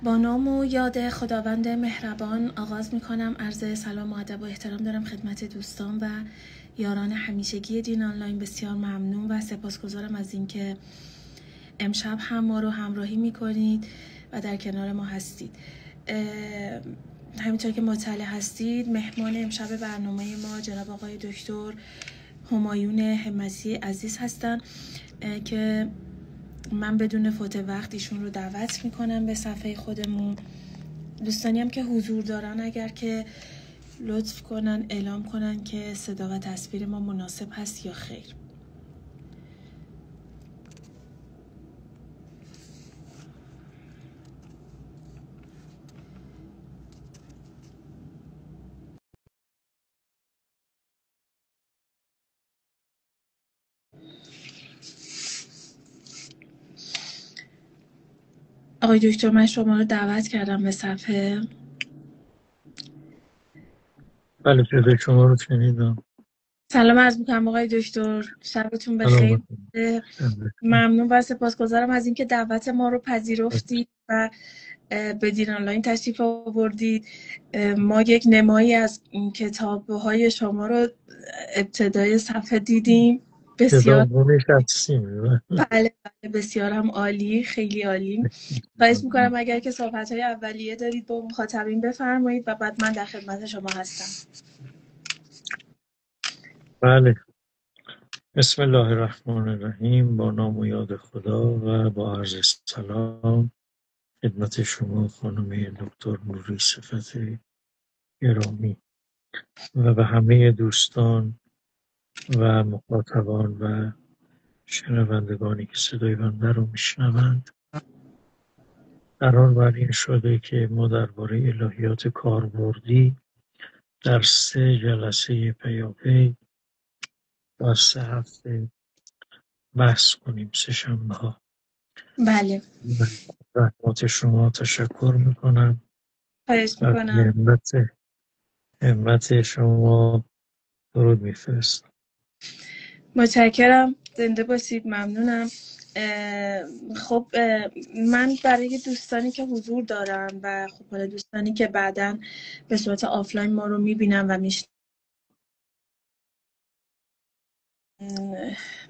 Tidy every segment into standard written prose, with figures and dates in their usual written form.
با نام و یاد خداوند مهربان آغاز میکنم. عرض سلام و ادب و احترام دارم خدمت دوستان و یاران همیشگی دین آنلاین. بسیار ممنون و سپاسگزارم از اینکه امشب هم ما رو همراهی میکنید و در کنار ما هستید. همینطور که مطلع هستید، مهمان امشب برنامه ما جناب آقای دکتر همایون همتی عزیز هستن که من بدون فوت وقت ایشون رو دعوت میکنم به صفحه خودمون. دوستانی هم که حضور دارن اگر که لطف کنن اعلام کنن که صدا و تصویر ما مناسب هست یا خیر. آقای دکتر، من شما رو دعوت کردم به صفحه. بله، صدای شما رو شنیدم. سلام عرض میکنم آقای دکتر، شبتون بخیر. ممنون و سپاسگزارم از اینکه دعوت ما رو پذیرفتید و به دین آنلاین تشریف آوردید. ما یک نمایی از کتاب‌های شما رو ابتدای صفحه دیدیم. بسیار بله بسیار هم عالی، خیلی عالی. خواهش میکنم اگر که صحبت‌های اولیه دارید با مخاطبین بفرمایید و بعد من در خدمت شما هستم. بله، بسم الله الرحمن الرحیم. با نام و یاد خدا و با عرض سلام خدمت شما خانم دکتر نوری صفت گرامی و به همه دوستان و مخاطبان و شنوندگانی که صدای بنده رو میشنوند. قرار بر این شده که ما درباره الهیات کاربردی در 3 جلسه پیاپی و 3 هفته بحث کنیم، 3 شنبه‌ها. بله، زحمات شما تشکر میکنم. خواهش میکنم. همت شما درود میفرستم. متشکرم، زنده باشید، ممنونم. خب من برای دوستانی که حضور دارن و خب برای دوستانی که بعداً به صورت آفلاین ما رو میبینن و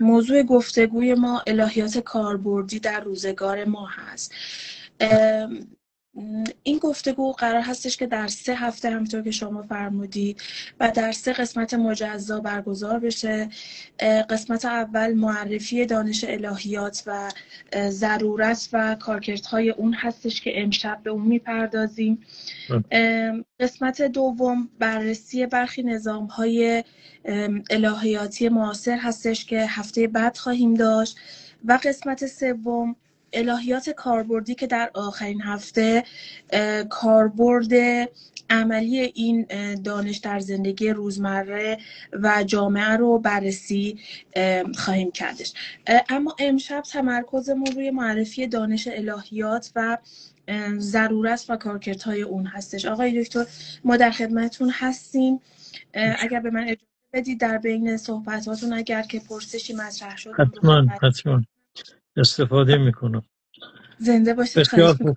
موضوع گفتگوی ما الهیات کاربردی در روزگار ما هست. این گفتگو قرار هستش که در 3 هفته همونطور که شما فرمودید و در 3 قسمت مجزا برگزار بشه. قسمت اول معرفی دانش الهیات و ضرورت و کارکردهای اون هستش که امشب به اون میپردازیم. قسمت دوم بررسی برخی نظام‌های الهیاتی معاصر هستش که هفته بعد خواهیم داشت و قسمت سوم الهیات کاربردی که در آخرین هفته کاربرد عملی این دانش در زندگی روزمره و جامعه رو بررسی خواهیم کردش. اما امشب تمرکزمون روی معرفی دانش الهیات و ضرورت و کارکردهای اون هستش. آقای دکتر، ما در خدمتتون هستیم. اگر به من اجازه بدید در بین صحبتاتون اگر که پرسشی مطرح شد حتما استفاده میکنم. زنده باشید. بسیار خوب،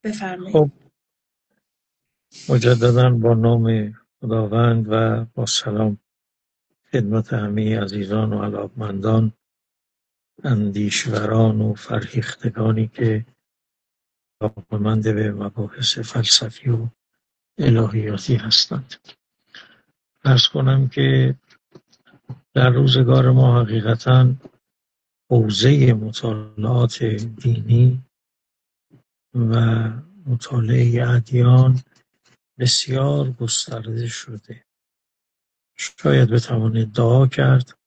بفرمایید. خب مجددا با نام خداوند و با سلام خدمت همه عزیزان و علاقمندان، اندیشوران و فرهیختگانی که علاقه‌مند به مباحث فلسفی و الهیاتی هستند. عرض کنم که در روزگار ما حقیقتاً حوزه مطالعات دینی و مطالعه ادیان بسیار گسترده شده. شاید بتوان ادعا کرد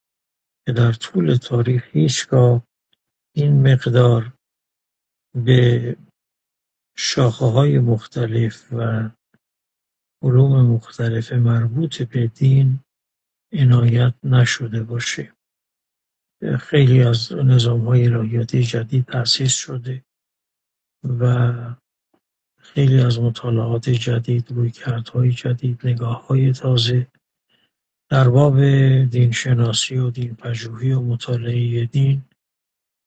که در طول تاریخ هیچگاه این مقدار به شاخه‌های مختلف و علوم مختلف مربوط به دین عنایت نشده باشه. خیلی از نظام‌های الهیاتی جدید تأسیس شده و خیلی از مطالعات جدید، رویکردهای جدید، نگاه‌های تازه در باب دینشناسی و دین‌پژوهی و مطالعه دین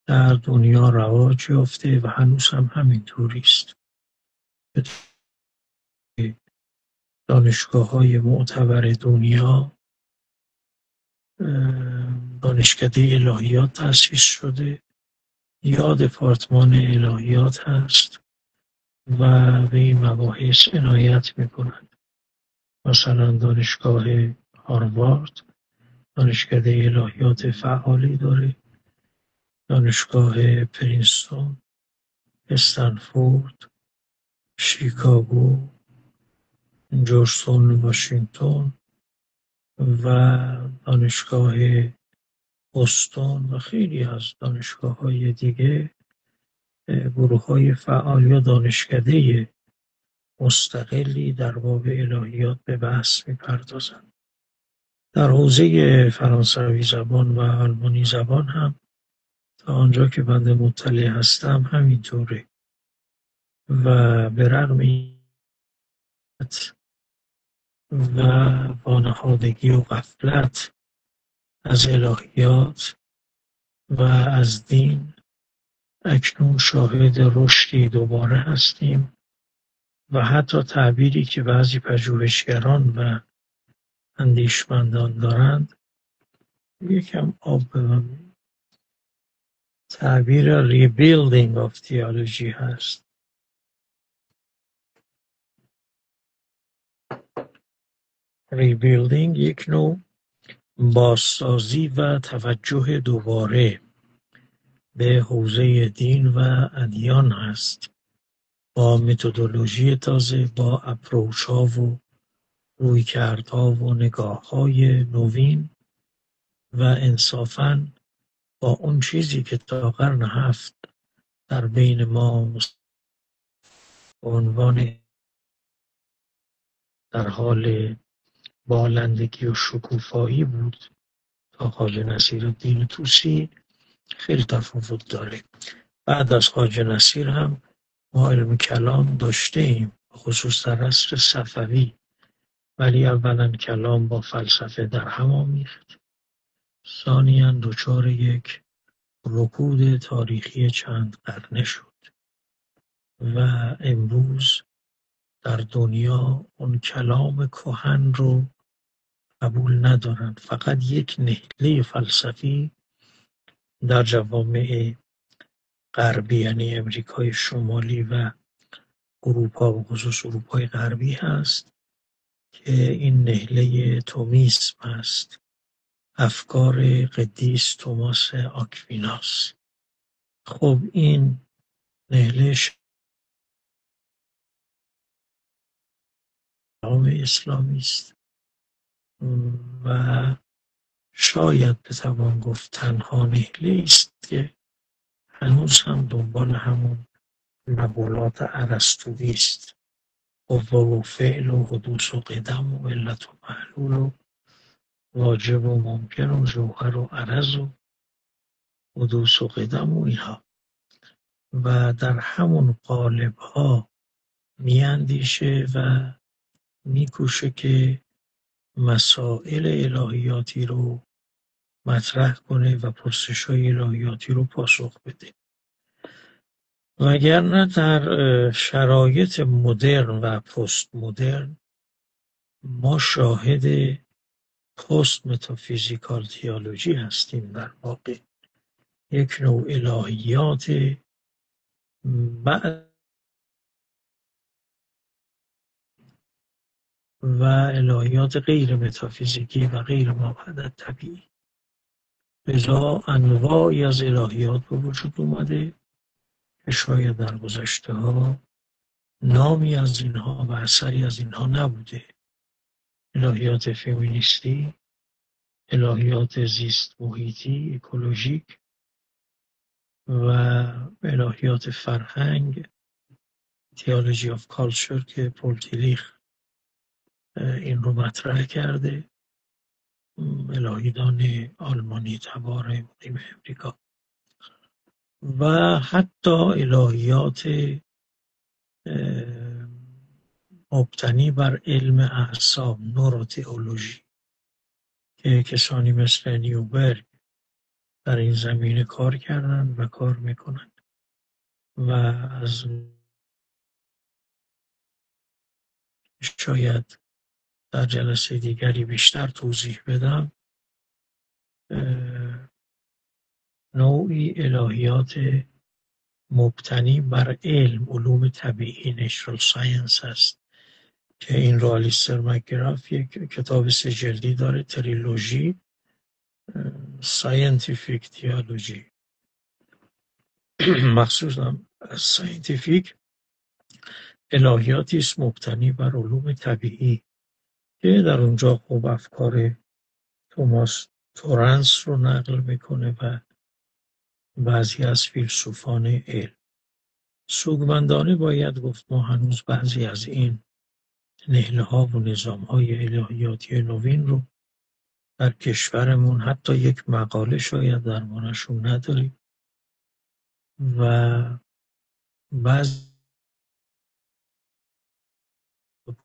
در دنیا رواج یافته و هنوز هم همینطوری است. دانشگاه‌های معتبر دنیا دانشکده الهیات تأسیس شده یا دپارتمان الهیات هست و به این مباحث عنایت میکنند. مثلا دانشگاه هاروارد دانشکده الهیات فعالی داره، دانشگاه پرینستون، استنفورد، شیکاگو، جورجتاون واشنگتن و دانشگاه بوستون و خیلی از دانشگاه‌های دیگه گروه‌های فعال یا دانشکده مستقلی در باب الهیات به بحث می‌پردازند. در حوزه فرانسوی زبان و آلمانی زبان هم تا آنجا که بنده مطلع هستم همینطوره و به رغم این و وانهادگی و غفلت از الهیات و از دین اکنون شاهد رشدی دوباره هستیم و حتی تعبیری که بعضی پژوهشگران و اندیشمندان دارند یکم آب به من تعبیر rebuilding of theology هست. rebuilding یک نوع بازسازی و توجه دوباره به حوزه دین و ادیان هست با متدولوژی تازه، با اپروچ‌ها و رویکردها و نگاه‌های نوین و انصافاً با اون چیزی که تا قرن 7 در بین ما به عنوان در حال بالندگی و شکوفایی بود تا خواجه نصیرالدین طوسی خیلی تفاوت داره. بعد از خواجه نصیر هم ما علم کلام داشته ایم، خصوص در عصر صفوی، ولی اولا کلام با فلسفه در هم آمیخت، ثانیاً دچار یک رکود تاریخی چند قرنه شد و امروز در دنیا اون کلام کهن رو قبول ندارند. فقط یک نهله فلسفی در جوامع غربی یعنی امریکای شمالی و اروپا و خصوص اروپای غربی هست که این نهله تومیسم هست، افکار قدیس توماس آکویناس. خب این نهله شهام اسلامی است و شاید بتوان گفت تنها نهله است که هنوز هم دنبال همون مقولات ارسطویی است، قوه و فعل و حدوث و قدم و علت و معلول و واجب و ممکن و جوهر و عرض و حدوث و قدم و اینها و در همون قالب ها میاندیشه و میکوشه که مسائل الهیاتی رو مطرح کنه و پرسش های الهیاتی رو پاسخ بده. وگرنه در شرایط مدرن و پست مدرن ما شاهد پست متافیزیکال تئولوژی هستیم، در واقع یک نوع الهیات بعد و الهیات غیر متافیزیکی و غیر مابعد طبیعی. لذا انواعی از الهیات به وجود اومده که شاید در گذشته ها نامی از اینها و اثری از اینها نبوده. الهیات فمینیستی، الهیات زیست محیطی، اکولوژیک و الهیات فرهنگ، تئولوژی آف کالچر که پل تیلیخ این رو مطرح کرده، الهیدان آلمانی تبار مقیم امریکا و حتی الهیات مبتنی بر علم اعصاب، نوروتئولوژی که کسانی مثل نیوبرگ در این زمینه کار کردند و کار میکنند و از شاید در جلسه دیگری بیشتر توضیح بدم، نوعی الهیات مبتنی بر علم، علوم طبیعی، نیچرال ساینس هست که این رو آلیستر مکگراف یک کتاب 3 جلدی داره، تریلوژی ساینتیفیک تیولوژی، مخصوصا ساینتیفیک الهیاتی است مبتنی بر علوم طبیعی که در اونجا خوب افکار توماس تورنس رو نقل میکنه و بعضی از فیلسوفان علم. سوگوندانه باید گفت ما هنوز بعضی از این نهله‌ها و نظام‌های الهیاتی نوین رو در کشورمون حتی یک مقاله شاید درباره‌شون نداریم و بعضی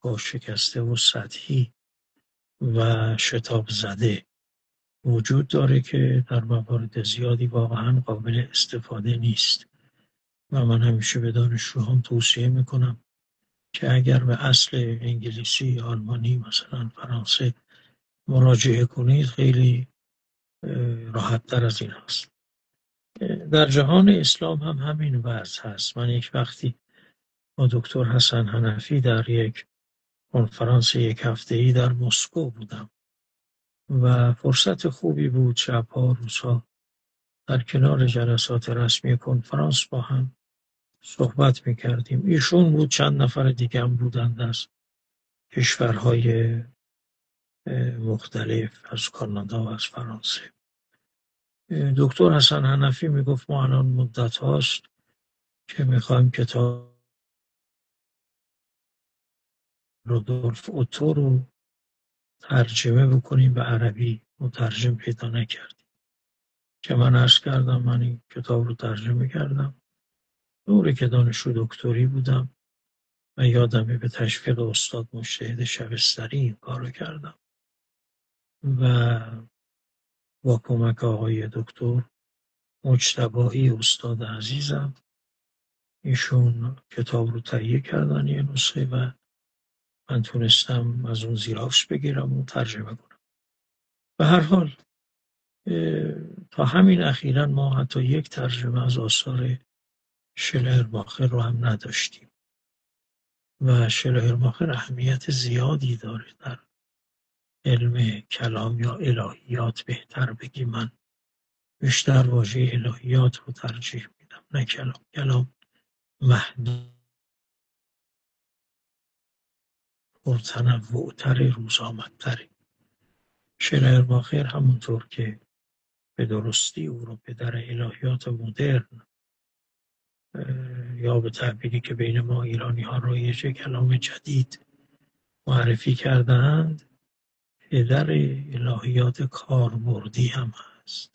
پا شکسته و سطحی و شتاب زده وجود داره که در موارد زیادی واقعا قابل استفاده نیست و من همیشه به دانشجوهام توصیه میکنم که اگر به اصل انگلیسی، آلمانی، مثلا فرانسه مراجعه کنید خیلی راحت تر از این هست. در جهان اسلام هم همین وضع هست. من یک وقتی با دکتر حسن حنفی در یک کنفرانس 1 هفته‌ای در مسکو بودم و فرصت خوبی بود، شب‌ها روزها در کنار جلسات رسمی کنفرانس با هم صحبت می‌کردیم. ایشون بود، چند نفر دیگه هم بودند از کشورهای مختلف، از کانادا و از فرانسه. دکتر حسن حنفی میگفت ما الان مدت هاست که میخوایم کتاب رودولف اوتو رو ترجمه بکنیم به عربی، مترجم پیدا نکردیم که من عرض کردم من این کتاب رو ترجمه کردم دوره که دانشجو دکتری بودم و یادمه به تشویق استاد مجتهد شبستری این کار رو کردم و با کمک آقای دکتر مجتبایی استاد عزیزم ایشون کتاب رو تهیه کردن یه نسخه و من تونستم از اون زیراکس بگیرم و ترجمه کنم. به هر حال تا همین اخیراً ما حتی یک ترجمه از آثار شلرماخر رو هم نداشتیم و شلرماخر اهمیت زیادی داره در علم کلام یا الهیات. بهتر بگی من بیشتر واژه الهیات رو ترجیح میدم نه کلام. کلام محدود پرتنوع‌تر، روزآمدتره. شلرماخر همونطور که به درستی او رو پدر الهیات مدرن یا به تعبیری که بین ما ایرانی ها رایج کلام جدید معرفی کردند پدر الهیات کاربردی هم هست،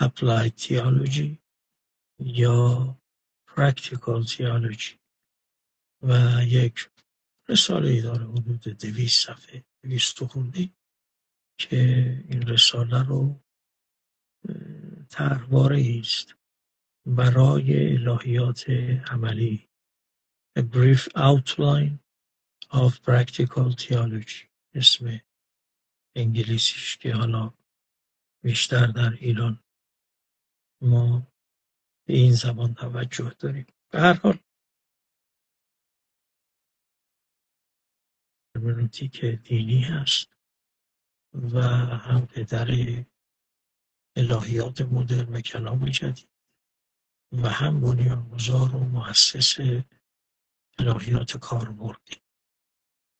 applied theology یا practical theology و یک رساله ای داره حدود 200 صفحه 200 خورده که این رساله رو طرحواره است برای الهیات عملی، A Brief Outline of Practical Theology اسم انگلیسیش که حالا بیشتر در ایران ما به این زبان توجه داریم. به هر حال هرمنوتیک دینی هست و هم پدر الهیات مدرن و کلام جدید و هم بنیانگذار و مؤسس الهیات کاربردی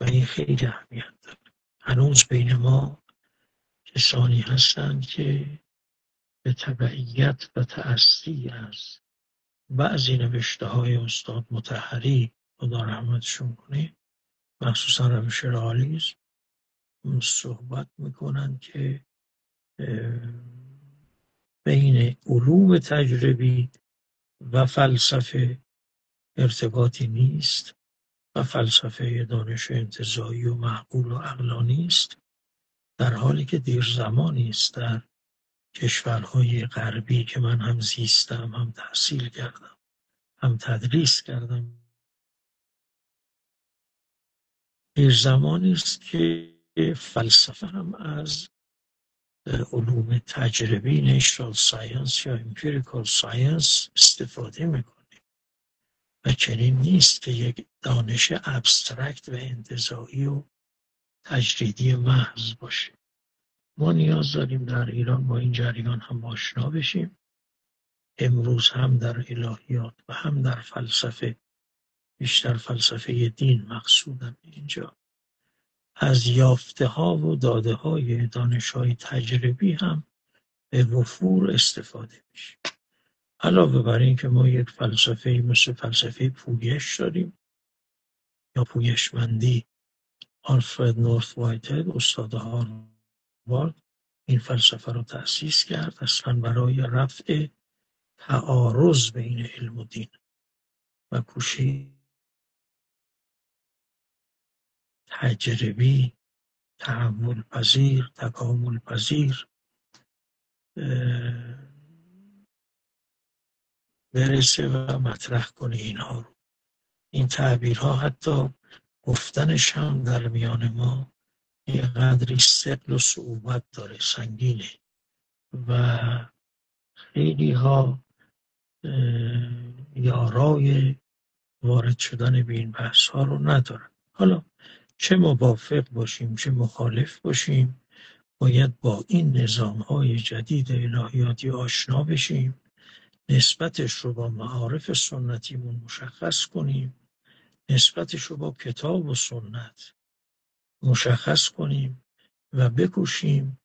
و این خیلی اهمیت داره. هنوز بین ما کسانی هستند که به تبعیت و تأثیر از بعضی نوشته‌های استاد مطهری خدا رحمتشون کنه، مخصوصا روش رئالیسم، صحبت میکنن که بین علوم تجربی و فلسفه ارتباطی نیست و فلسفه دانش انتزاعی و معقول و عقلانی است، در حالی که دیر زمانی است در کشورهای غربی که من هم زیستم، هم تحصیل کردم، هم تدریس کردم، دیر زمانی است که فلسفه هم از علوم تجربی نیچرال ساینس یا امپیریکال ساینس استفاده میکنه و چنین نیست که یک دانش ابسترکت و انتزاعی و تجریدی محض باشه. ما نیاز داریم در ایران با این جریان هم آشنا بشیم. امروز هم در الهیات و هم در فلسفه، بیشتر فلسفه دین مقصودم اینجا، از یافته ها و داده های دانش های تجربی هم به وفور استفاده میشه. علاوه بر این که ما یک فلسفه مثل فلسفه پویش داریم یا پویشمندی، آلفرد نورث وایتهد استاد هاروارد این فلسفه رو تأسیس کرد اصلا برای رفع تعارض بین علم و دین و کوشید تجربی، تحول پذیر، تکامل پذیر برسه و مطرح کنه اینها رو. این تعبیرها حتی گفتنش هم در میان ما یه قدری ثقل و صعوبت داره، سنگینه و خیلی ها یارای وارد شدن به این بحث ها رو ندارن. حالا چه موافق باشیم چه مخالف باشیم باید با این نظام های جدید الهیاتی آشنا بشیم، نسبتش رو با معارف سنتیمون مشخص کنیم، نسبتش رو با کتاب و سنت مشخص کنیم و بکوشیم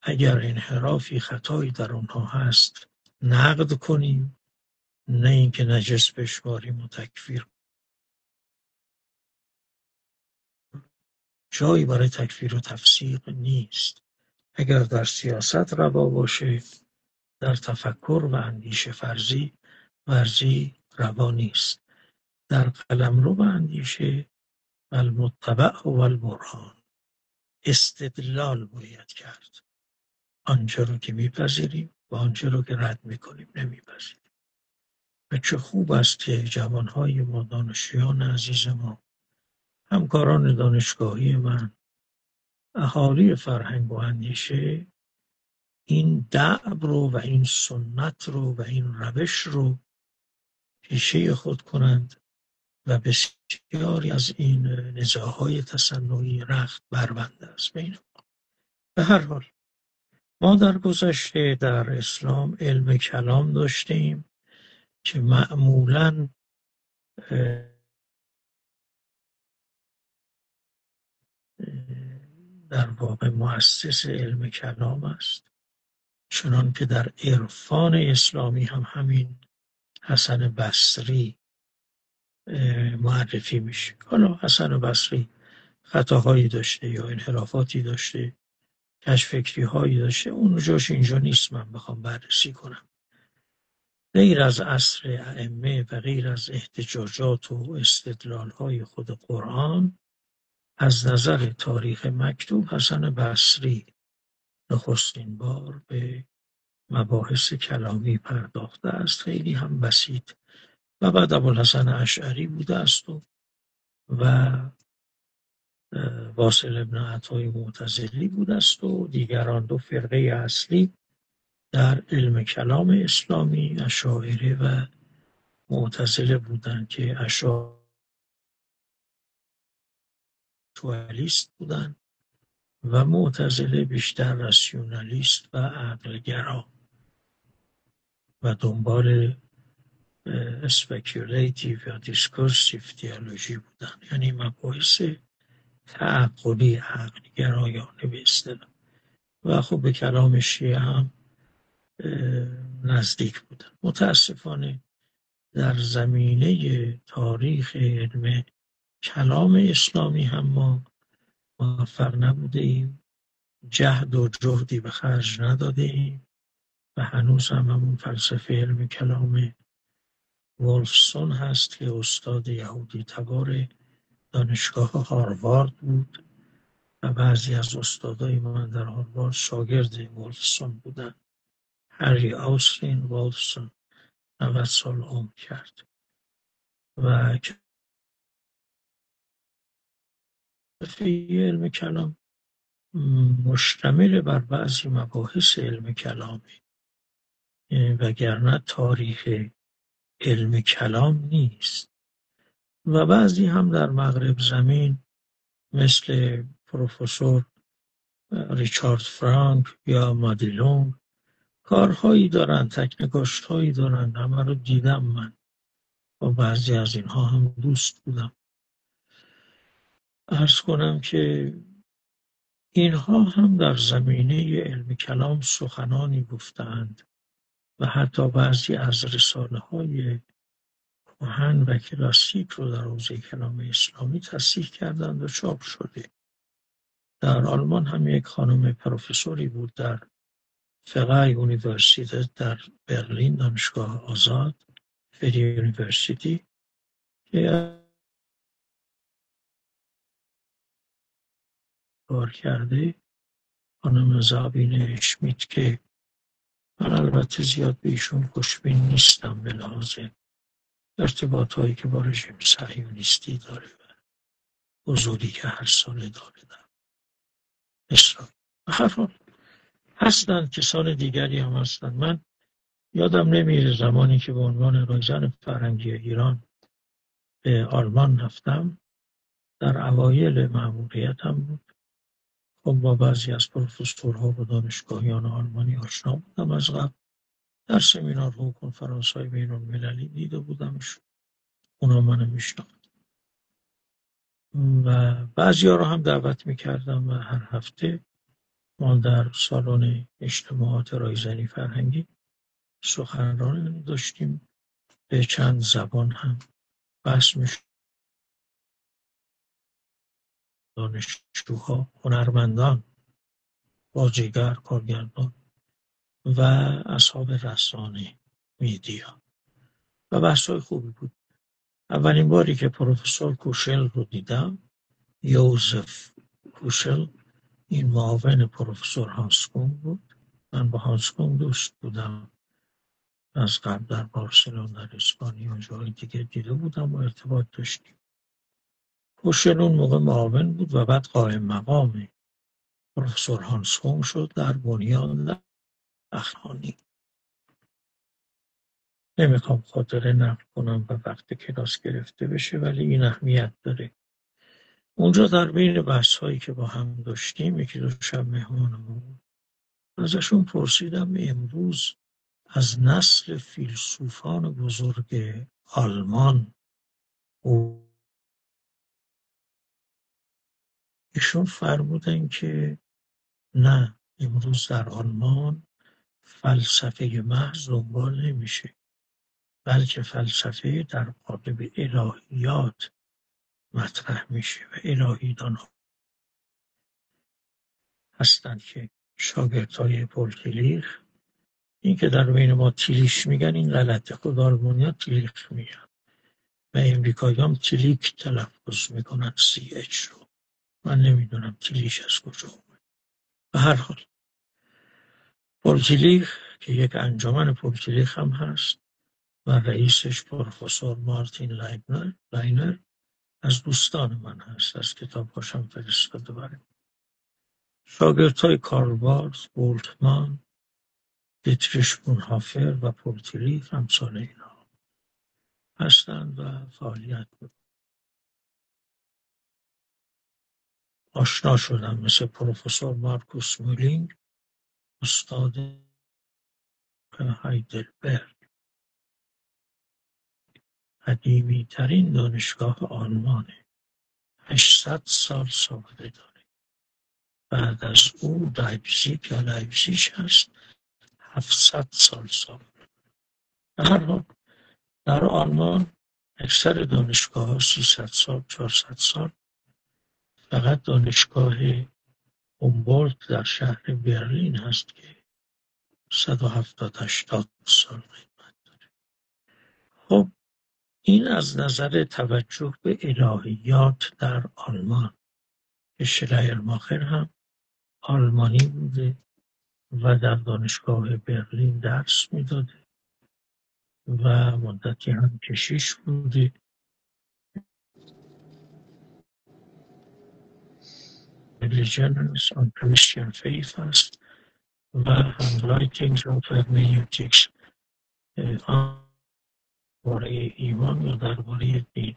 اگر انحرافی خطایی در اونها هست نقد کنیم، نه اینکه نجس بشماریم و تکفیر. جایی برای تکفیر و تفسیق نیست. اگر در سیاست روا باشه، در تفکر و اندیشه ورزی روا نیست. در قلمرو و اندیشه و المتبع و البرهان استدلال باید کرد. آنچه رو که میپذیریم و آنچه رو که رد میکنیم نمیپذیریم. و چه خوب است که جوانهای ما، دانشجویان عزیز ما، همکاران دانشگاهی من، اهالی فرهنگ و اندیشه این دعب رو و این سنت رو و این روش رو پیشه خود کنند و بسیاری از این نزاع‌های تصنعی رخت بربنده است بین ما. به هر حال ما در گذشته در اسلام علم کلام داشتیم که معمولاً در واقع مؤسس علم کلام است، چنان که در عرفان اسلامی هم همین حسن بصری معرفی میشه. حالا حسن بصری خطاهایی داشته یا انحرافاتی داشته، کشفکری هایی داشته، اون جاش اینجا نیست من بخوام بررسی کنم. غیر از عصر ائمه و غیر از احتجاجات و استدلال های خود قرآن، از نظر تاریخ مکتوب حسن بصری نخستین بار به مباحث کلامی پرداخته است، خیلی هم بسیط. و بعد ابوالحسن اشعری بوده است و واصل ابن عطای معتزلی بوده است و دیگران. دو فرقه اصلی در علم کلام اسلامی اشاعره و معتزله بودند که اشاعریست بودند و معتزله بیشتر راسیونالیست و عقلگرا و دنبال اسپکیولیتیو یا دیسکورسیو تئولوژی بودند، یعنی مباحث تعقلی عقلگرایانه به اصطلاح. و خب به کلام شیعه هم نزدیک بودن. متاسفانه در زمینه تاریخ علم کلام اسلامی هم ما موفق نبوده ایم، جهد و جهدی به خرج نداده ایم و هنوز هم همون فلسفه علم کلام وولفسون هست که استاد یهودی تبار دانشگاه هاروارد بود و بعضی از استادای من در هاروارد شاگرد وولفسون بودن. هری آوستین وولفسون 90 سال عمر کرد و علم کلام مشتمل بر بعضی مباحث علم کلامی، وگرنه تاریخ علم کلام نیست. و بعضی هم در مغرب زمین مثل پروفسور ریچارد فرانک یا مادیلونگ کارهایی دارن، تکنگاشتهایی دارن، همه رو دیدم من، با بعضی از اینها هم دوست بودم. عرض کنم که اینها هم در زمینه علم کلام سخنانی گفتند و حتی بعضی از رساله های کهن و کلاسیک رو در حوزه کلام اسلامی تصحیح کردند و چاپ شده. در آلمان هم یک خانم پروفسوری بود در فقه یونیورسیته در برلین، دانشگاه آزاد فری یونیورسیتی، که کار کرده، خانم زابین اشمیت، که من البته زیاد به ایشون خوشبین نیستم به لحاظ ارتباطهایی که با رژیم صهیونیستی داره و حضوری که هر ساله داره در اسرائیل. به هر حال هستند کسان دیگری هم هستند. من یادم نمیره زمانی که به عنوان رایزن فرهنگی ایران به آلمان رفتم، در اوایل مأموریتم بود. خب با بعضی از پروفسورها و دانشگاهیان آلمانی آشنا بودم از قبل، در سمینارها و کنفرانس‌های بین‌المللی دیده بودمشون، اونا منو میشناختن و بعضی‌ها رو هم دعوت میکردم و هر هفته ما در سالن اجتماعات رایزنی فرهنگی سخنرانی داشتیم، به چند زبان هم بحث میشد. دانشجوها، هنرمندان، باجگر، کارگردان و اصحاب رسانه، میدیا، و بحث‌های خوبی بود. اولین باری که پروفسور کوشل رو دیدم، یوزف کوشل، این معاون پروفسور هانسکوم بود. من با هانسکوم دوست بودم، از قبل در بارسلون، در اسپانیا و جای دیگه دیده بودم و ارتباط داشتیم. کوشل اون موقع معاون بود و بعد قائم مقام پروفسور هانسکوم شد در بنیان اخلاقی. نمیخوام خاطره نقل کنم و وقت کلاس گرفته بشه، ولی این اهمیت داره. اونجا در بین بحث‌هایی که با هم داشتیم، یکی دو شب مهمانمون بود، ازشون پرسیدم امروز از نسل فیلسوفان بزرگ آلمان ایشون فرمودن که نه، امروز در آلمان فلسفه محض دنبال نمیشه، بلکه فلسفه در قالب الهیات مطرح میشه و الهیدان هستند که شاگردهای پل تیلیخ، این که در بین ما تیلیش میگن این غلطه، خود آلمانیا تیلیخ میگن و امریکایی هم تیلیک تلفظ میکنن CH رو. من نمیدونم تیلیش از کجا اومد. به هر حال پل تیلیخ که یک انجمن پل تیلیخ هم هست و رئیسش پروفسور مارتین لاینر از دوستان من هست، از کتاب‌هاشم فرستاده برام. شاگردهای کارل بارز، بولتمان، دیتریش بونهافر و پل تیلیخ امثال اینا هستند و فعالیت می‌کنند. آشنا شدم مثل پروفسور مارکوس مولینگ، استاد هایدلبرگ، قدیمی ترین دانشگاه آلمانه، 800 سال سابقه داره. بعد از او لایپزیگ یا لایپزیگ هست، 700 سال سابقه. به هر حال در آلمان اکثر دانشگاه ها 300 سال، 400 سال. فقط دانشگاه هومبولت در شهر برلین هست که 170-80 سال قدمت داره. خب این از نظر توجه به الهیات در آلمان، که شلایرماخر هم آلمانی بوده و در دانشگاه برلین درس میداده و مدتی هم کشیش بوده. Religions on Christian faith هست و Handwritings of Hermeneutics درباره ایمان یا درباره دین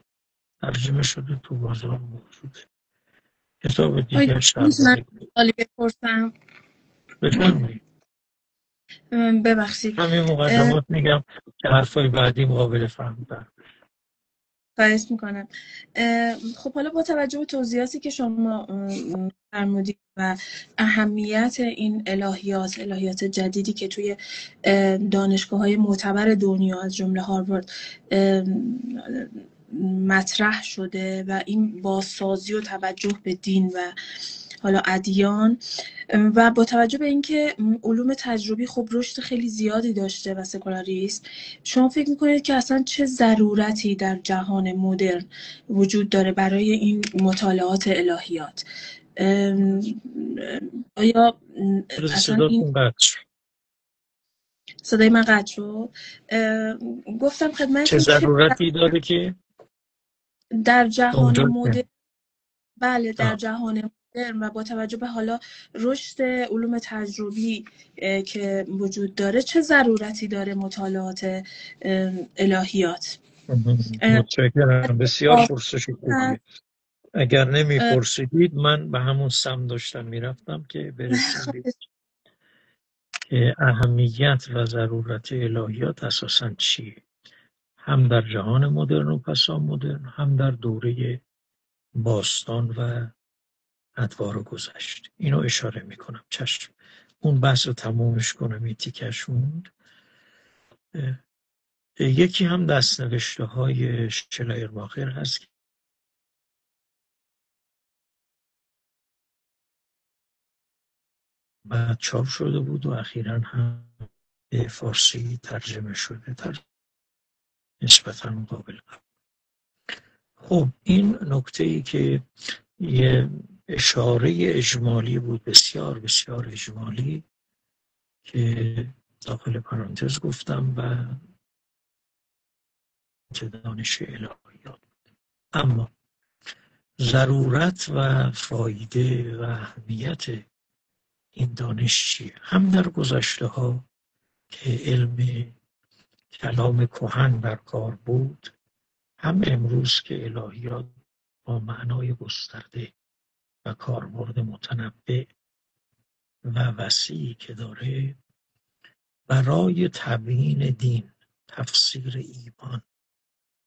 ترجمه شده، تو بازار موجوده. کتاب آقای دیگر میتونم درباره سوالی بپرسم؟ بفرمایید. ببخشید. همین مقدمات میگم که حرفای بعدی قابل فهم تر. خواهش میکنم. خب حالا با توجه به توضیحاتی که شما فرمودید و اهمیت این الهیات جدیدی که توی دانشگاه‌های معتبر دنیا از جمله هاروارد مطرح شده و این بازسازی و توجه به دین و حالا ادیان و با توجه به اینکه علوم تجربی خب رشد خیلی زیادی داشته و سکولاریسم، شما فکر میکنید که اصلا چه ضرورتی در جهان مدرن وجود داره برای این مطالعات الهیات؟ آیا اصلا این صداتون قطع شد. صدای من قطع شد؟ گفتم چه خدمتتون که ضرورتی داره که در جهان اونجا مدرن، بله در جهان مدرن و با توجه به حالا رشد علوم تجربی که وجود داره، چه ضرورتی داره مطالعات الهیات؟ متشکرم، بسیار پرسش خوبیه. اگر نمیپرسیدید من به همون سم داشتم میرفتم که برسیم به که اهمیت و ضرورت الهیات اساساً چیه، هم در جهان مدرن و پسا مدرن، هم در دوره باستان و ادوار گذشت. اینو اشاره میکنم. چشم، اون بحث رو تمومش کنم، این تیکش موند. یکی هم دستنوشته های شلایر هست که بعد چاپ شده بود و اخیراً هم به فارسی ترجمه شده، نسبتاً قابل قبول. خب این نکته ای که یه اشاره اجمالی بود، بسیار بسیار اجمالی، که داخل پرانتز گفتم و که دانش الهیات. اما ضرورت و فایده و اهمیت این دانش چیه؟ هم در گذشته ها که علم کلام کهن در کار بود، هم امروز که الهیات با معنای گسترده و کاربرد متنوع و وسیعی که داره برای تبیین دین، تفسیر ایمان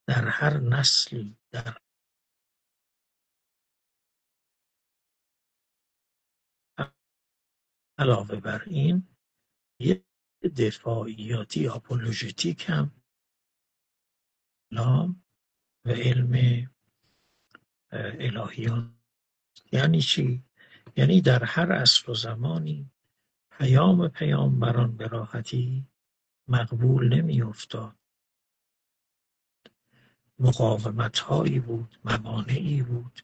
در هر نسلی، در علاوه بر این یه دفاعیاتی آپولوژیتیک هم کلام و علم الهیات. یعنی چی؟ یعنی در هر عصر و زمانی پیام پیامبران به راحتی مقبول نمی افتاد. مقاومت هایی بود، موانعی بود،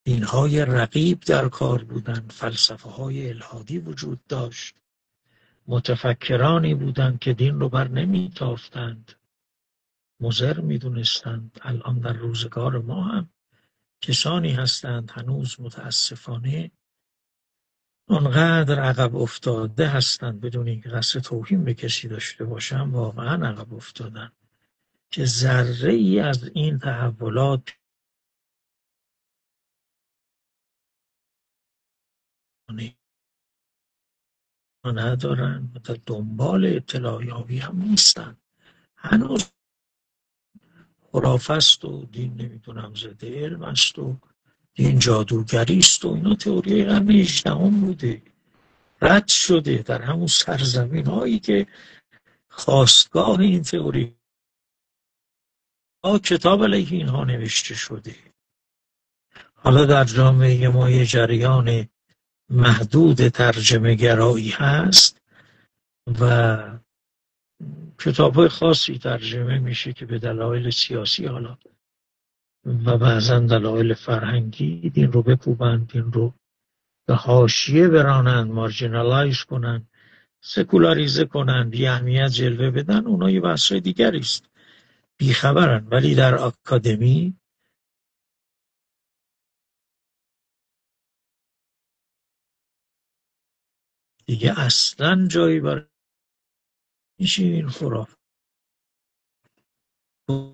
دینهای رقیب در کار بودند، فلسفه های الحادی وجود داشت، متفکرانی بودند که دین رو بر نمی تافتند، مضر می دونستند. الان در روزگار ما هم کسانی هستند هنوز متاسفانه آنقدر عقب افتاده هستند، بدون اینکه قصد توهین به کسی داشته باشم، واقعا عقب افتادن، که ذره ای از این تحولات ندارن و در دنبال اطلاع یابی هم نیستن. هنوز خرافه است و دین نمیدونم زده علم است و دین جادوگری است و اینا تئوری قرن 18 بوده، رد شده در همون سرزمین هایی که خاستگاه این تئوری کتاب علیه اینها نوشته شده. حالا در جامعه ما یه جریان محدود ترجمه گرایی هست و کتاب‌های خاصی ترجمه میشه که به دلایل سیاسی حالا و بعضا دلایل فرهنگی دین رو بکوبند، دین رو به حاشیه برانند، مارجینالایز کنند، سکولاریزه کنند، بی اهمیت جلوه بدن. اونها یه بحثای دیگری است، بیخبرن. ولی در آکادمی دیگه اصلا جایی برای این خرافات.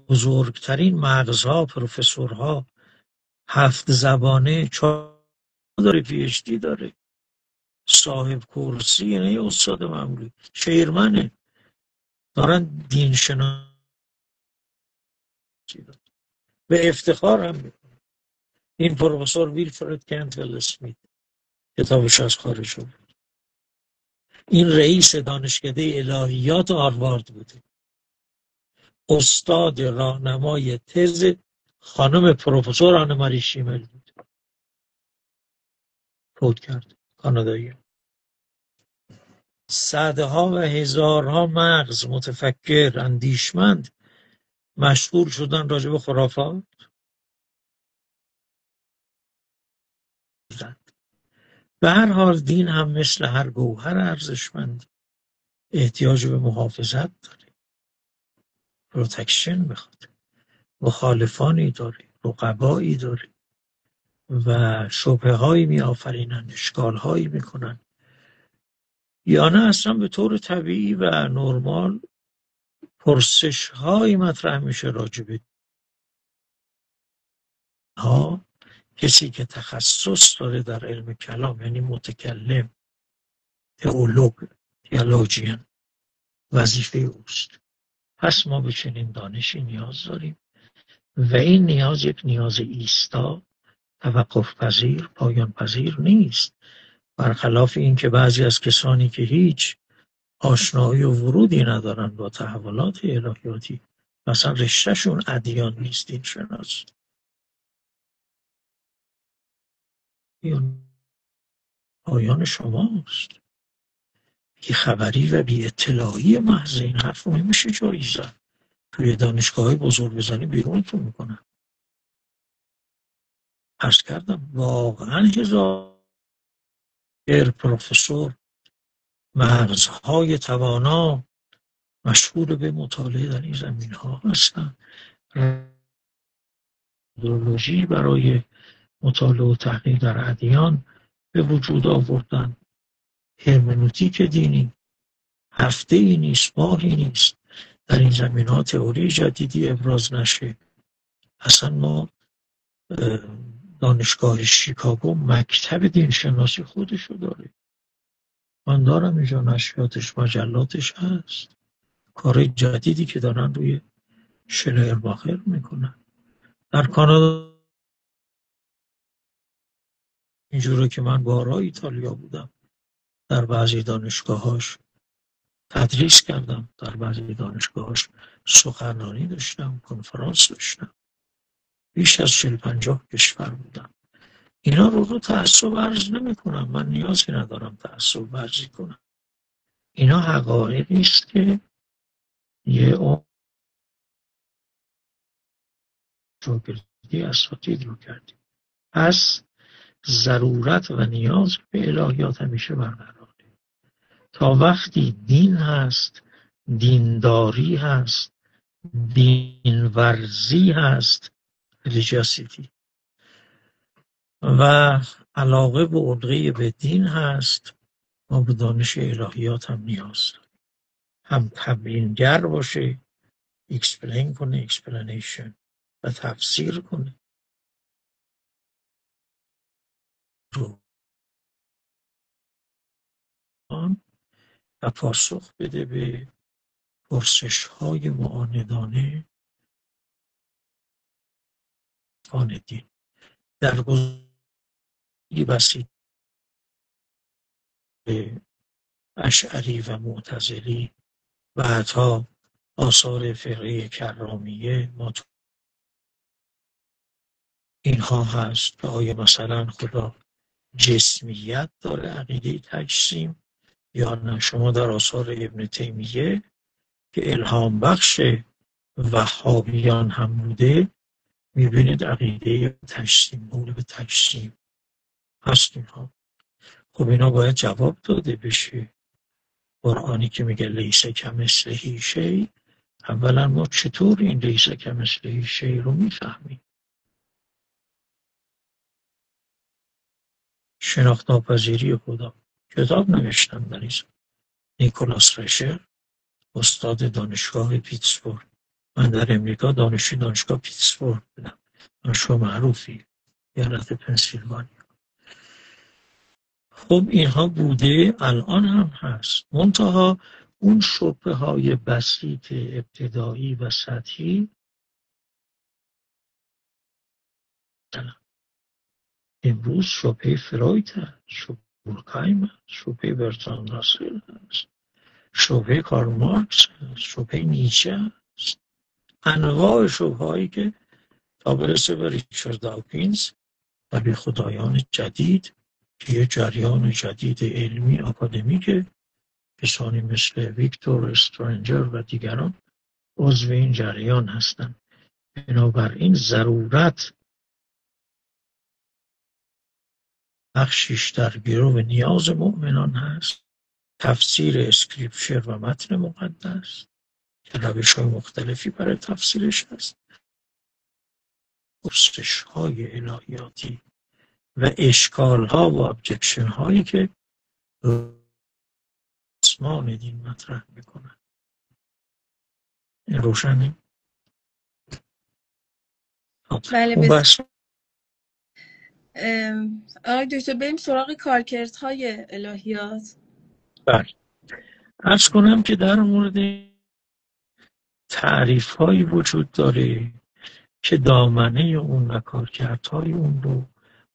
بزرگترین مغزها، پروفسورها، 7 زبانه، 4 داره، پی اچ دی داره، صاحب کرسی، یعنی استاد معمولی، چیرمنه، دارن دین شناسی دارن. به افتخار هم میکنه. این پروفسور ویلفرد کانتول اسمیت کتابش از خارج شد. این رئیس دانشکده الهیات هاروارد بوده، استاد راهنمای تز خانم پروفسور آنماری شیمل بود، فوت کرد، کانادایی. صدها و هزارها مغز متفکر اندیشمند مشغول شدن راجع به خرافات. به هر حال دین هم مثل هر گوهر ارزشمند احتیاج به محافظت داره، پروتکشن میخواد، مخالفانی داره، رقبایی داره و شبهه هایی می آفرینن، اشکال هایی میکنن، یا نه اصلا به طور طبیعی و نرمال پرسش هایی مطرح میشه راجع به ها. کسی که تخصص داره در علم کلام، یعنی متکلم، تئولوگ، تئولوژین، وظیفه اوست. پس ما به چنین دانشی نیاز داریم و این نیاز یک نیاز ایستا، توقف پذیر، پایان پذیر نیست. برخلاف این که بعضی از کسانی که هیچ آشنایی و ورودی ندارن با تحولات الهیاتی، مثلا رشتهشون ادیان نیست، دین شناسی، پایان شماست. بی خبری و بی اطلاعی محض این حرف رو نمیشه جایی زد. توی دانشگاه های بزرگ بزنی بیرونتون میکنن. عرض کردم واقعا هزار پروفسور، مغزهای توانا مشغول به مطالعه در این زمین ها هستن. ایدئولوژی برای مطالعه و تحقیق در ادیان به وجود آوردن. هرمنوتیک دینی هفته ای نیست، ماهی نیست در این زمین ها تئوری جدیدی ابراز نشه. اصلا ما دانشگاه شیکاگو مکتب دین شناسی خودشو داره. من دارم اینجا نشریاتش، مجلاتش هست. کار جدیدی که دارن روی شلرباخر میکنن. در کانادا اینجوره که من بارها ایتالیا بودم، در بعضی دانشگاهاش تدریس کردم، در بعضی دانشگاهاش سخنرانی داشتم، کنفرانس داشتم، بیش از 40-50 کشور بودم. اینا رو تعصب عرض نمی کنم، من نیازی ندارم تعصب ورزی کنم. اینا حقایقی است که یه شاگردی اساتید رو کردیم. پس ضرورت و نیاز به الهیات همیشه برقراره. تا وقتی دین هست، دینداری هست، دینورزی هست، ریلیجیاسیتی، و علاقه و علاقه به دین هست، ما به دانش الهیات هم نیاز داریم. هم تبیینگر باشه، اکسپلین کنه، اکسپلینیشن و تفسیر کنه رو و پاسخ بده به پرسش های معاندانه آن دین. در گذاری بسیط به اشعری و معتزلی و حتی آثار فرقه کرامیه ما اینها هست که آیا مثلا خدا جسمیت داره، عقیده تجسیم، یا نه. شما در آثار ابن تیمیه که الهام بخش وهابیان هم بوده میبینید عقیده تجسیم، قول به تجسیم هست اینها. خب اینا باید جواب داده بشه. قرآنی که میگه لیس کمثله شیء، اولا ما چطور این لیس کمثله شیء رو میفهمیم؟ شناخت ناپذیری خدا کتاب نوشتم در این زمینه. نیکولاس رشر، استاد دانشگاه پیتسبورگ. من در امریکا دانشجوی دانشگاه پیتسبورگ بودم، دانشگاه معروفی ایالت پنسیلوانیا. خب اینها بوده، الان هم هست، منتها اون شبهه های بسیط ابتدایی و سطحی امروز شبهه فروید هست، شبهه دورکهایم هست، شبهه برتراند راسل هست، شبهه کارل مارکس هست، شبهه نیچه هست، انواع شبهه هایی که تا برسه به ریچارد داوکینز و به خدایان جدید که یه جریان جدید علمی آکادمیکه، کسانی مثل ویکتور استرنجر و دیگران عضو این جریان هستند. بنابراین ضرورت بخشیش در گرو نیاز مؤمنان هست، تفسیر اسکریپچر و متن مقدس که روش‌های مختلفی برای تفسیرش هست، پرسش‌های الهیاتی و اشکال‌ها و ابجکشن هایی که اسمان دین مطرح میکنن. این روشنه؟ بله اون بس آقای دکتر بریم سراغ کارکردهای الهیات. بله. عرض کنم که در مورد تعریف هایی وجود داره که دامنه اون و کارکردهای اون رو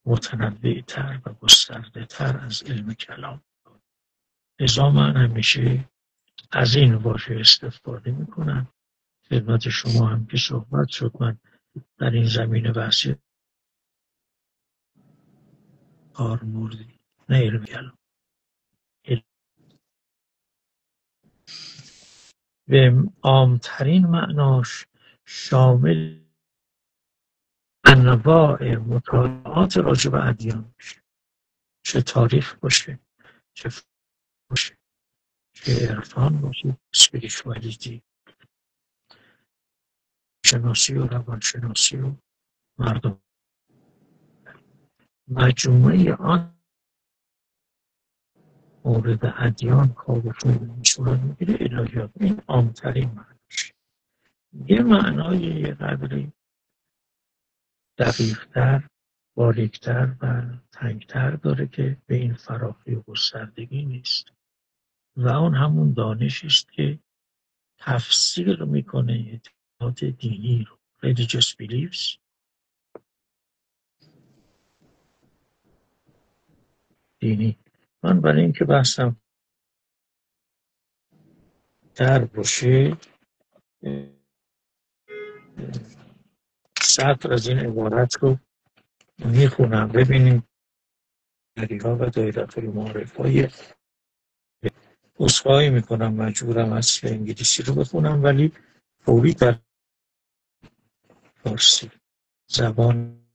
متنوع تر و گسترده تر از علم کلام. لذا من همیشه از این واژه استفاده میکنم. خدمت شما هم که صحبت شد، من در این زمینه بحثی کار موردی نه علم کلام به عامترین معناش شامل انواع مطالعات راجع به ادیان میشه، چه تاریخ باشه، چه فقه باشه، چه عرفان باشه، اسپریچوالیتی، شناسی و روانشناسی و مردم، مجموعه آن مورد ادیان کارشون صورت میگیره الهیات. این عامترین معناش. یه معنای یه قدری دقیق‌تر، باریک‌تر و تنگ‌تر داره که به این فراخی و گستردگی نیست و اون همون دانشی است که تفسیر میکنه اعتقادات دینی رو، religious beliefs. دینی. من برای اینکه بحثم در باشه سطر از این عبارت رو میخونم، ببینیم دریها و دایرت المعارف های اصفایی میکنم، مجبورم اصل انگلیسی رو بخونم ولی فوری در فارسی، زبان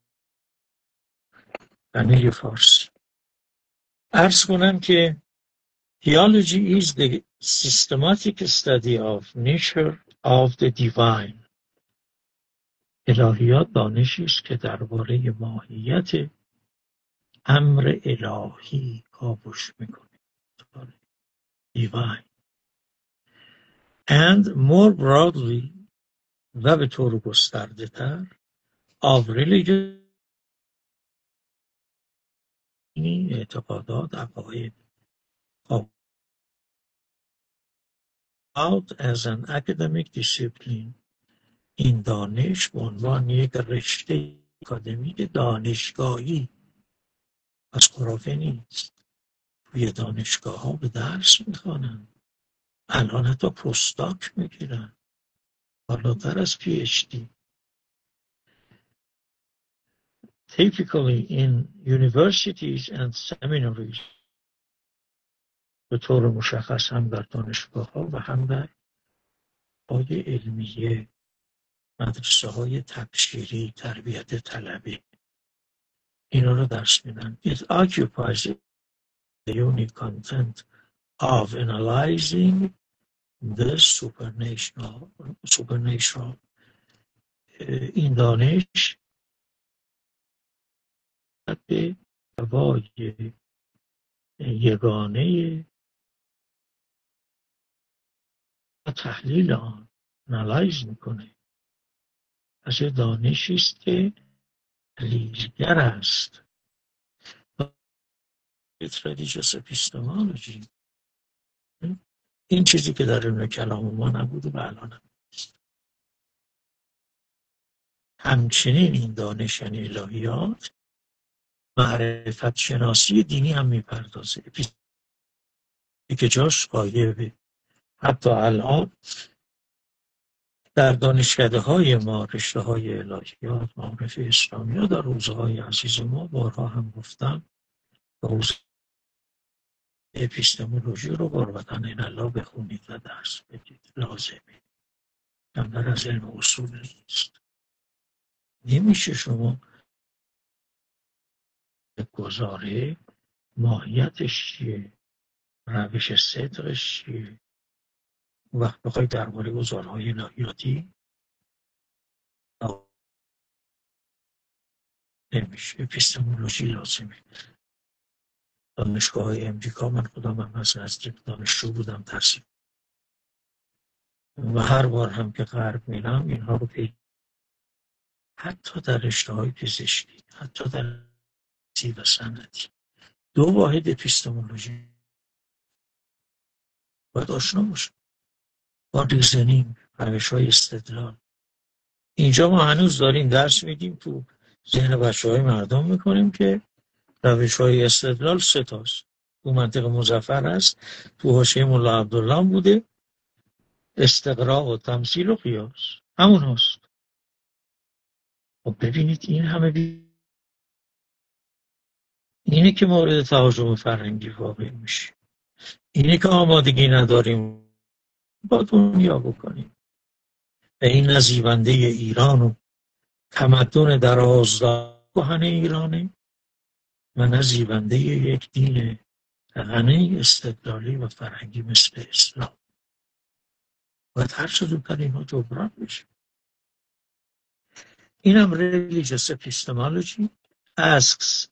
غنی فارسی. عرض کنم که theology is the systematic study of nature of the divine. الهیات دانشی است که درباره ماهیت امر الهی کاوش میکنه. divine. And more broadly و به طور گسترده تر of religion، اعتقادات، عقاید، out as an academic discipline. این دانش به عنوان یک رشته اکادمیک دانشگاهی از خرافه نیست. توی دانشگاه ها به درس میخوانن، الان حتی پستاک میگیرن، بالاتر از PhD. Typically in universities and seminaries، به طور مشخص هم در دانشگاه ها و هم در های علمیه، مدرسه های تبشیری، تربیت طلبی، اینا رو درس میدن. It occupies the unique content of analyzing the supernatural. این دانش به هوای یگانه تحلیل آن نالایز میکنه، از دانشی است که تحلیلگر است. ریلیجیوس اپیستمولوژی، این چیزی که در علم کلام ما نبود و الان هم نیست. همچنین این دانش یعنی الهیات معرفت شناسی دینی هم میپردازه که جاش غایبه. حتی الان در دانشکده های ما رشته های الهیات معرفه اسلامی ها در حوزه های عزیز ما بارها هم گفتم حوزه اپیستمولوژی رو قربتن این الله بخونید و درس بدید، لازمه، کمتر از علم اصول نیست. نمیشه شما گزاره ماهیتش چیه، روش صدقش چیه، وقت بخواید درباره گزارهای الهیاتی نمیشه. اپیستمولوژی لازمه. دانشگاه های امریکا من خودم هم از نزدیک دانشجو بودم تحصیل و هر بار هم که غرب میرم اینها رو پیدا، حتی در رشته های پزشکی، حتی در سی و صنعتی، 2 واحد اپیستمولوژی باید آشنا باشه با ریزنینگ، روش های استدلال. اینجا ما هنوز داریم درس میدیم، تو ذهن بچه های مردم میکنیم که روش های استدلال 3 تاست. تو منطق مظفر هست، تو حاشیه ملا عبدالله بوده، استقراء و تمثیل و قیاس، همون هست. خب ببینید این همه اینه که مورد تهاجم فرهنگی واقع میشه، اینه که آمادگی نداریم با دنیا بکنیم و این نزیبنده ایران و تمدن در آزاد کهن ایرانه و نزیبنده یک دین غنی استدلالی و فرهنگی مثل اسلام. باید هر چه زودتر اینها جبران بشه. اینم religious epistemology asks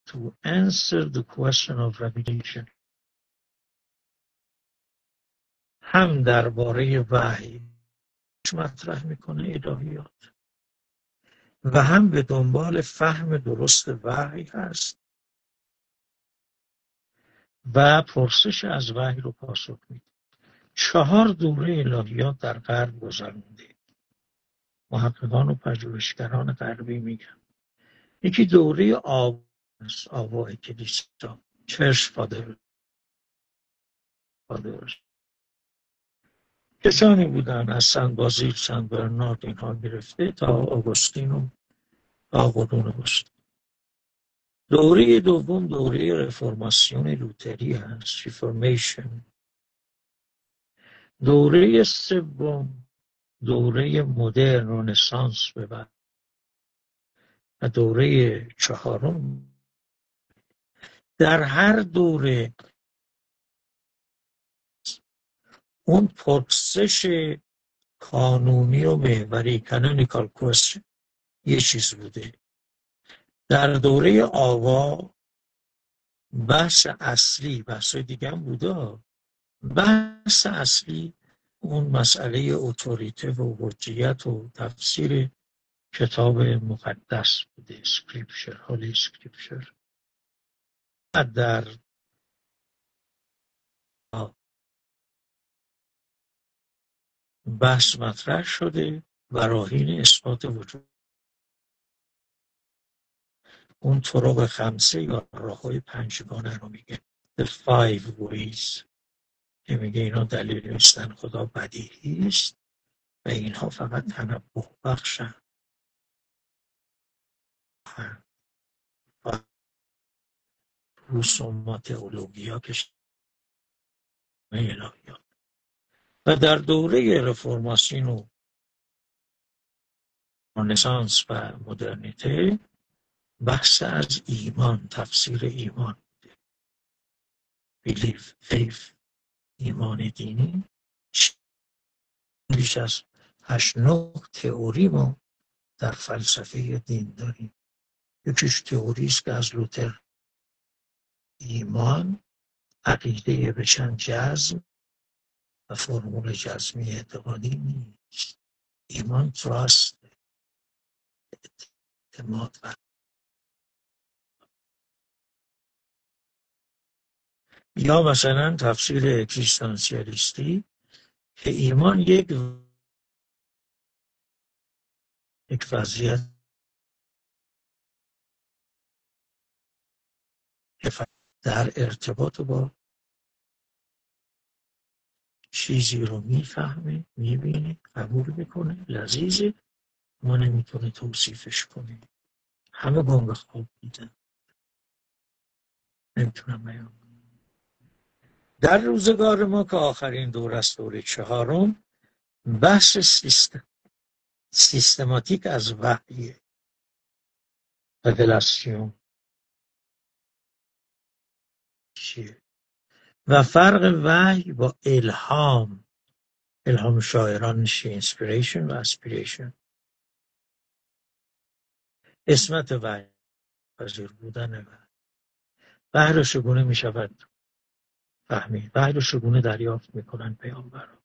to answer the question of revelation. هم درباره وحی مطرح میکنه الهیات و هم به دنبال فهم درست وحی هست و پرسش از وحی رو پاسخ میده. 4 دوره الهیات در غرب گذرونده. محققان و پژوهشگران غربی میگن یکی دوره آبای کلیسا، چرچ فادرز، کسانی بودن از سن بازیل، سن برنارد اینها گرفته تا آگوستین و تا قرون وسطی. دوره دوم دوره رفرماسیون لوتری هست، ریفورمیشن. دوره سوم دوره مدرن، رنسانس به بعد، و دوره 4 در هر دوره اون پرسش قانونی و محوری canonical question یه چیز بوده. در دوره آوا بحث اصلی، بحث دیگه هم بوده، بحث اصلی اون مسئله اتوریته و حجیت و تفسیر کتاب مقدس بوده، سکریپچر، هولی سکریپچر. در بحث مطرح شده براهین اثبات وجود اون طرق 5 یا راههای 5گانه رو میگه the 5 ways که میگه اینا دلیل نیستن، خدا بدیهی است و اینها فقط تنبه بخشن و رسوم تئولوژیا که الهیات. و در دوره رفرماسیون و رنسانس و مدرنیته بحث از ایمان، تفسیر ایمان، بیلیف، فیف، ایمان دینی. بیش از 8-9 تئوری ما در فلسفه دین داریم. یکیش تئوری است که از لوتر ایمان عقیده به چند جزم و فرمول جزمی اعتقادی نیست. ایمان تراست، اعتماد. یا مثلا تفسیر اکزیستانسیالیستی که ایمان یک وضعیت در ارتباط با چیزی رو میفهمه، میبینه، قبول میکنه، لذیذه، ما نمیتونه توصیفش کنه. همه گنگ خواب دیدن، نمیتونم بیان. در روزگار ما که آخرین دور است، دوره چهارم، بحث سیستماتیک از وحی رولاسیون چیه و فرق وحی با الهام شاعران چیه، inspiration و aspiration. اسمت وحی پذیر بودن وحی رو چگونه می شود فهمید، وحی رو چگونه دریافت میکنن پیامبران.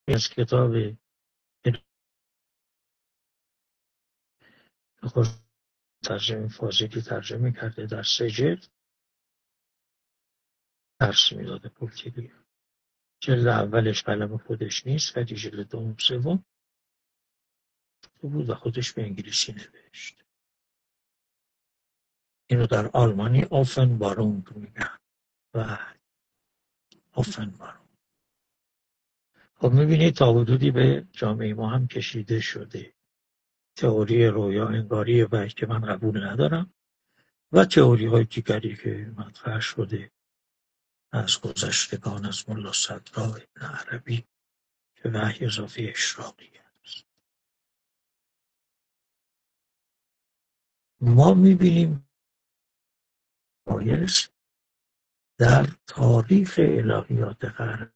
از کتاب خود ترجمه فاضلی ترجمه کرده، در 3 جلد درس میداده. پولتیلی جلد اولش قلم خودش نیست، ولی جلد دوم سوم بود و خودش به انگلیسی نوشت. اینو در آلمانی آفن بارونگ میگن و آفن بارونگ. خب میبینید تا حدودی به جامعه ما هم کشیده شده. تئوری رویا انگاری وحی که من قبول ندارم و تئوری های دیگری که مطرح شده از گذشتگان، از ملا صدرا ابن عربی که وحی اضافی اشراقی است. ما میبینیم بایش در تاریخ الهیات غرب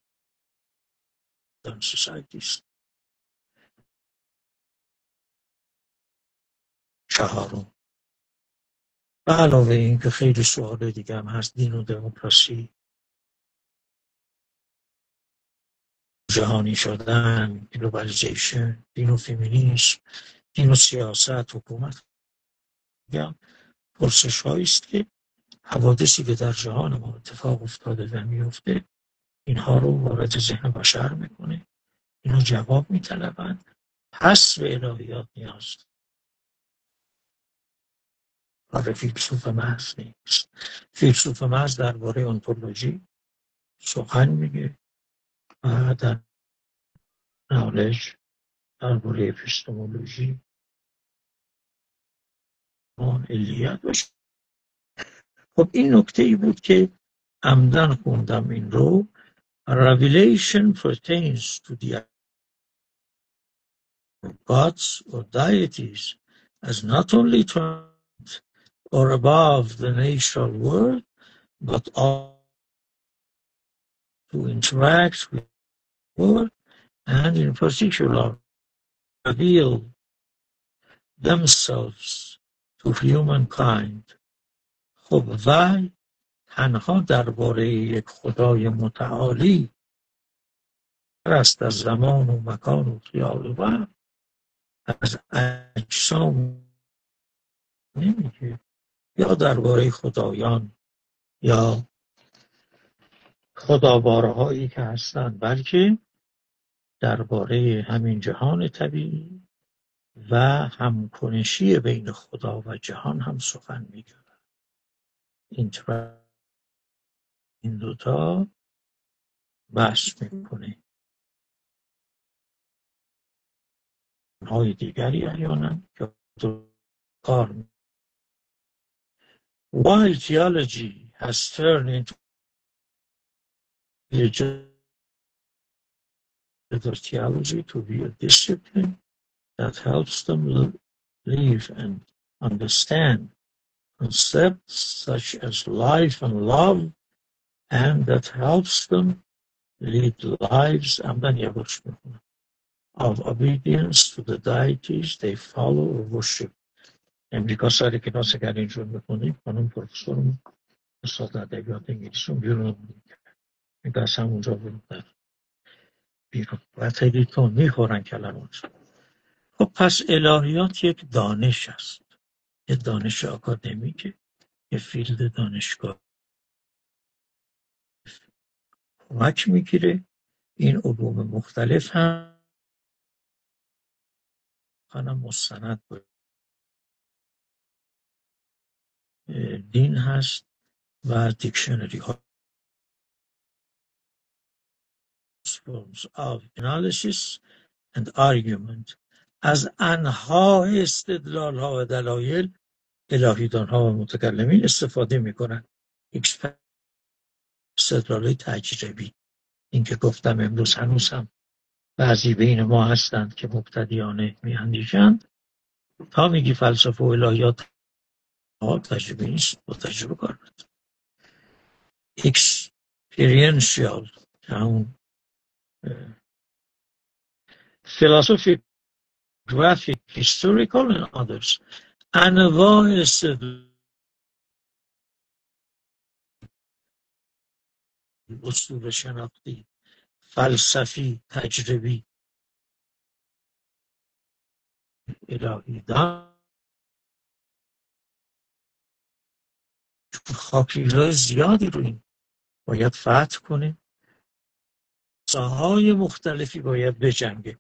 سوسایتی است. چهارم، به علاوه این که خیلی سوال دیگه هم هست، دین و دموکراسی، جهانی شدن، گلوبالیزیشن، دین و فمینیسم، دین و سیاست، حکومت، پرسش هایی است که حوادثی که در جهان ما اتفاق افتاده و میفته اینها رو وارد ذهن بشر میکنه، اینو جواب میطلبند. پس به الهیات نیاز برای فیلسوف محض نیست. فیلسوف محض درباره انتولوژی سخن میگه و در نالج درباره اپیستمولوژی اون علیت باشه. خب این نکته ای بود که عمدن خوندم این رو. Revelation pertains to the gods or deities as not only trans or above the natural world, but also to interact with the world and in particular reveal themselves to humankind. خب وحی تنها درباره یک خدای متعالی است از زمان و مکان و خیال و از اجسام نمیگه، یا درباره خدایان یا خداوارهایی که هستند، بلکه درباره همین جهان طبیعی و همکنشی بین خدا و جهان هم سخن میگه. این دوتا بحث میکنه. های دیگری احیانا که کار While theology has turned into theology to be a discipline that helps them live and understand concepts such as life and love, and that helps them lead lives of obedience to the deities they follow or worship. امریکا سر کلاس اگر اینجور میکنیم خانم پروفسورمون استاد ادبیات انگلیسیشون بیرون میگه از همونجا بیرون و خیلی تون میخورن کلمات. خب پس الهیات یک دانش است، یک دانش آکادمیکه، یک فیلد دانشگاه کمک میگیره. این علوم مختلف هم مستند به دین هست و دیکشنری ها forms of analysis and argument از انواع استدلال ها و دلایل الهیدان ها و متکلمین استفاده میکنن. استدلال های تجربی، این که گفتم امروز هنوز هم بعضی بین ما هستند که مبتدیانه میاندیشند تا میگی فلسفه و الهیات تجربه نیست، با تجربه کار نداره. experiential همون philosophic graphic historical and others انواع استدلال اصول شناختی فلسفی تجربی الهی دان خاکیزای زیادی رو این باید فتح کنه، ساهای مختلفی باید بجنگه.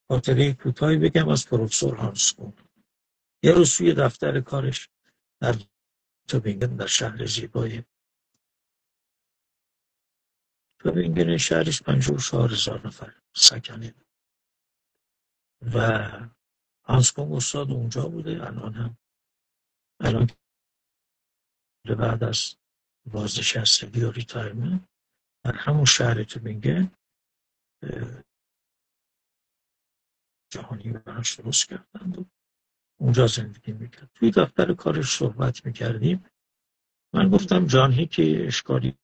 خاطره کوتاهی بگم از پروفسور هانس کون. یه روز توی دفتر کارش در توبینگن در شهر زیبای توبینگن شهرش 54,000 نفر سکنه و هانس کون استاد اونجا بوده. الان بعد از بازنشستگی و ریتایرمنت در همون شهر توبینگن جهانی براش درست کردند و اونجا زندگی میکرد. توی دفتر کارش صحبت میکردیم. من گفتم جان که اشکالی؟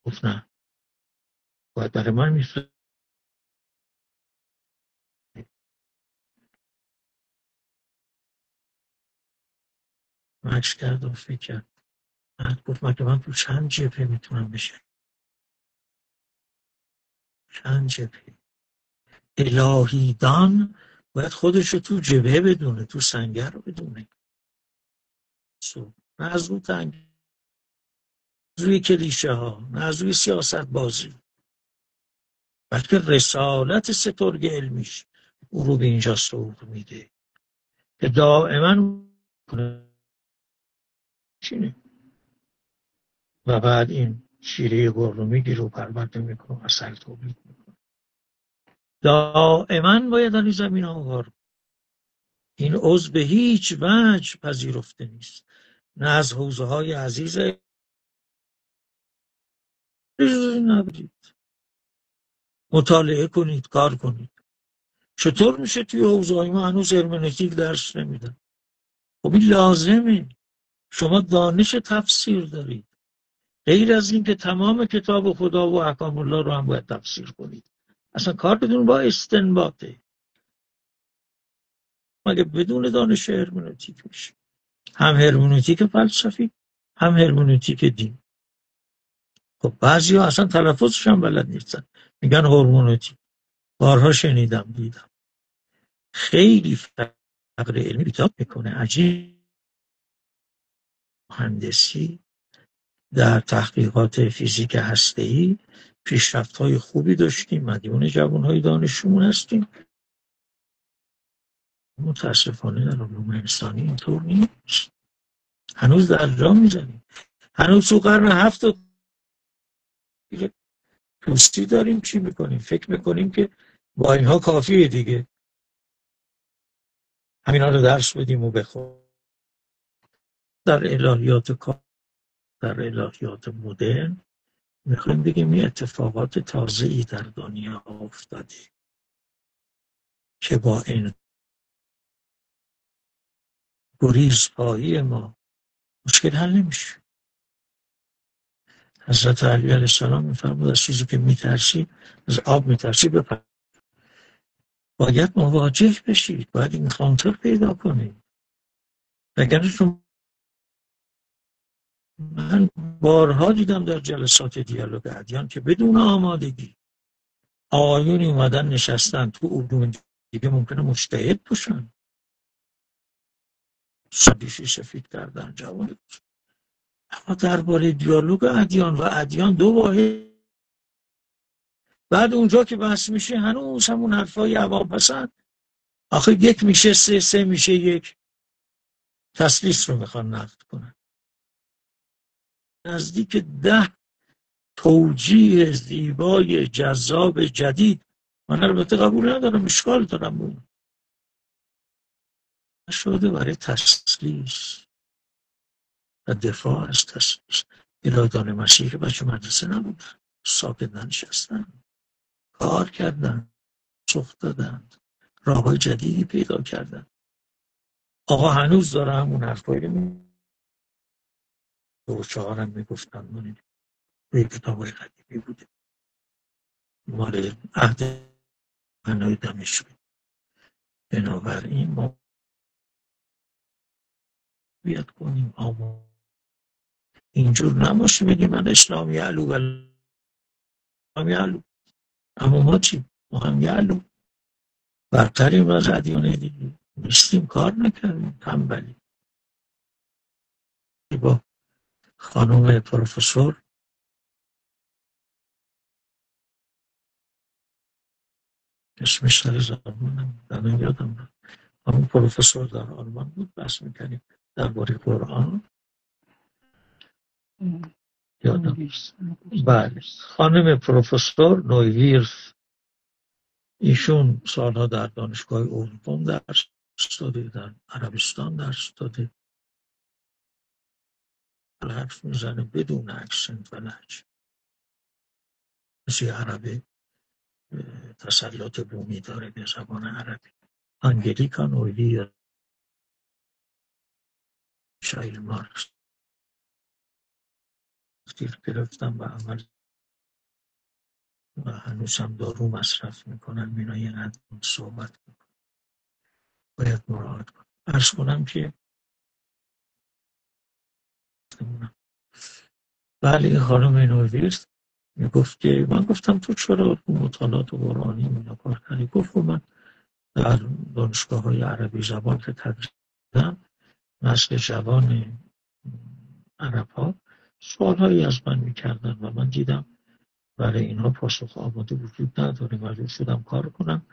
گفت نه، باید برای من میفرد. مکس کرد و فکر کرد. گفت مگه من تو چند جبهه میتونم بشه؟ چند جبهه؟ الهیدان باید خودش رو تو جبهه بدونه، تو سنگر رو بدونه، نه از رو تنگ، روی کلیشه ها، نه از روی سیاست بازی، بلکه رسالت سترگ علمیش او رو به اینجا سوق میده که دائما چینه و بعد این شیره گل رو میگیره و پرورده میکنه و اصل تولید میکنه. دائما باید در این زمین ها این عضو به هیچ وجه پذیرفته نیست، نه از حوزه های عزیز نبرید. مطالعه کنید، کار کنید. چطور میشه توی حوزه های ما هنوز هرمنوتیک درس نمیدن؟ خب این لازمه. شما دانش تفسیر دارید، غیر از این که تمام کتاب خدا و احکام الله رو هم باید تفسیر کنید. اصلا کار بدون با استنباطه، مگه بدون دانش هرمنوتیک میشه؟ هم هرمنوتیک فلسفی هم هرمنوتیک دین. خب بعضی ها اصلا تلفظش هم بلد نیستن، میگن هرمنوتیک. بارها شنیدم دیدم. خیلی فقر علمی بیتاب میکنه. عجیب. مهندسی در تحقیقات فیزیک هسته‌ای پیشرفت‌های خوبی داشتیم، مدیون جوان‌های دانشجومون هستیم. متاسفانه در علوم انسانی اینطور نیست. هنوز در جا میزنیم. هنوز تو قرن 7 توستی داریم. چی میکنیم؟ فکر میکنیم که با اینها کافیه دیگه، همینا رو درس بدیم و بخون. در الهیات مدرن میخوایم بگیم یه اتفاقات تازه‌ای در دنیا افتاده که با این گریزپایی ما مشکل حل نمیشه. حضرت علی علیه السلام میفرمود از چیزی که میترسی، از آب میترسی بپر. باید مواجه بشید، باید این کانتر پیدا کنید. وگرنه شما، من بارها دیدم در جلسات دیالوگ ادیان که بدون آمادگی آقایون اومدن نشستن تو علوم دیگه، ممکنه مجتهد باشن، سندیشی سفید کردن جوان، اما درباره دیالوگ ادیان و ادیان دو واحد، بعد اونجا که بحث میشه هنوز همون حرفای عوام پسند. آخه یک میشه سه، سه میشه یک، تسلیس رو میخوان نقد کنن. نزدیک 10 توجیه زیبای جذاب جدید، من البته قبول ندارم، اشکال دارم اون شده برای تسلیس و دفاع از تسلیس. ارادان مسیح بچه مدرسه نبودن، ساکت ننشستن، کار کردن، سخت دادن، راههای جدیدی پیدا کردن. آقا هنوز داره همون حرفایی دو چهارم میگفتن، من روی کتابای قدیمی بوده، مال عهد منای دمشقی. بنابراین ما بیاد کنیم اما اینجور نباشه بگیم من اسلامی علو و اسلامی علو، اما ما چی؟ ما هم یعلو برتریم از ادیان دیگه، نیستیم، کار نکردیم، تنبلی. با خانم پروفسور اسمش سر زبانم دادن یادم رفت، خانم پروفسور در آلمان بود، بحث میکنیم درباره قرآن، یادم نیست. بله، خانم پروفسور نویویرف، ایشون سالها در دانشگاه اروپا درس داده، در عربستان درس داده، حرف میزنه بدون اکسنت و لهجه، مثل عربه تسلط بومی داره به زبان عربی. انگلیکا نویویرف، شایل مارکس دیر گرفتم و عمل و هنوز هم دارو مصرف میکنن، اینا یه قدر صحبت میکنن، باید مراعات کنم. عرض کنم که بله، خانم نویویرف میگفت که من گفتم تو چرا تو مطالعات قرآنی اینا کار کردی؟ گفت من در دانشگاه های عربی زبان که تدریس کردم، نسل جوان عرب ها سوال هایی از من میکردن و من دیدم برای اینها پاسخ آماده وجود نداره، مجبور شدم کار کنم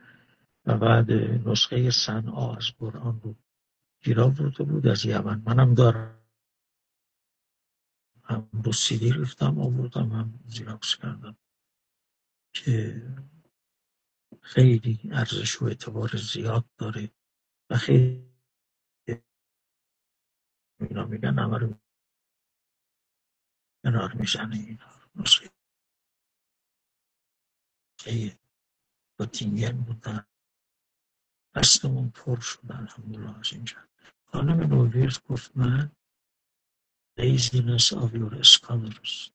و بعد نسخه صنعا از قرآن رو گیر آورده بود از یمن، منم دارم، هم رو سیدی ریختم آوردم، هم زیراکس کردم که خیلی ارزش و اعتبار زیاد داره و خیلی اینا میگن همه رو کنار میزنه. اینا نسخه با تینگن بودن، دستمون پر شد الحمدلله از اینجا. خانم نویرت گفت من laziness of your scholars،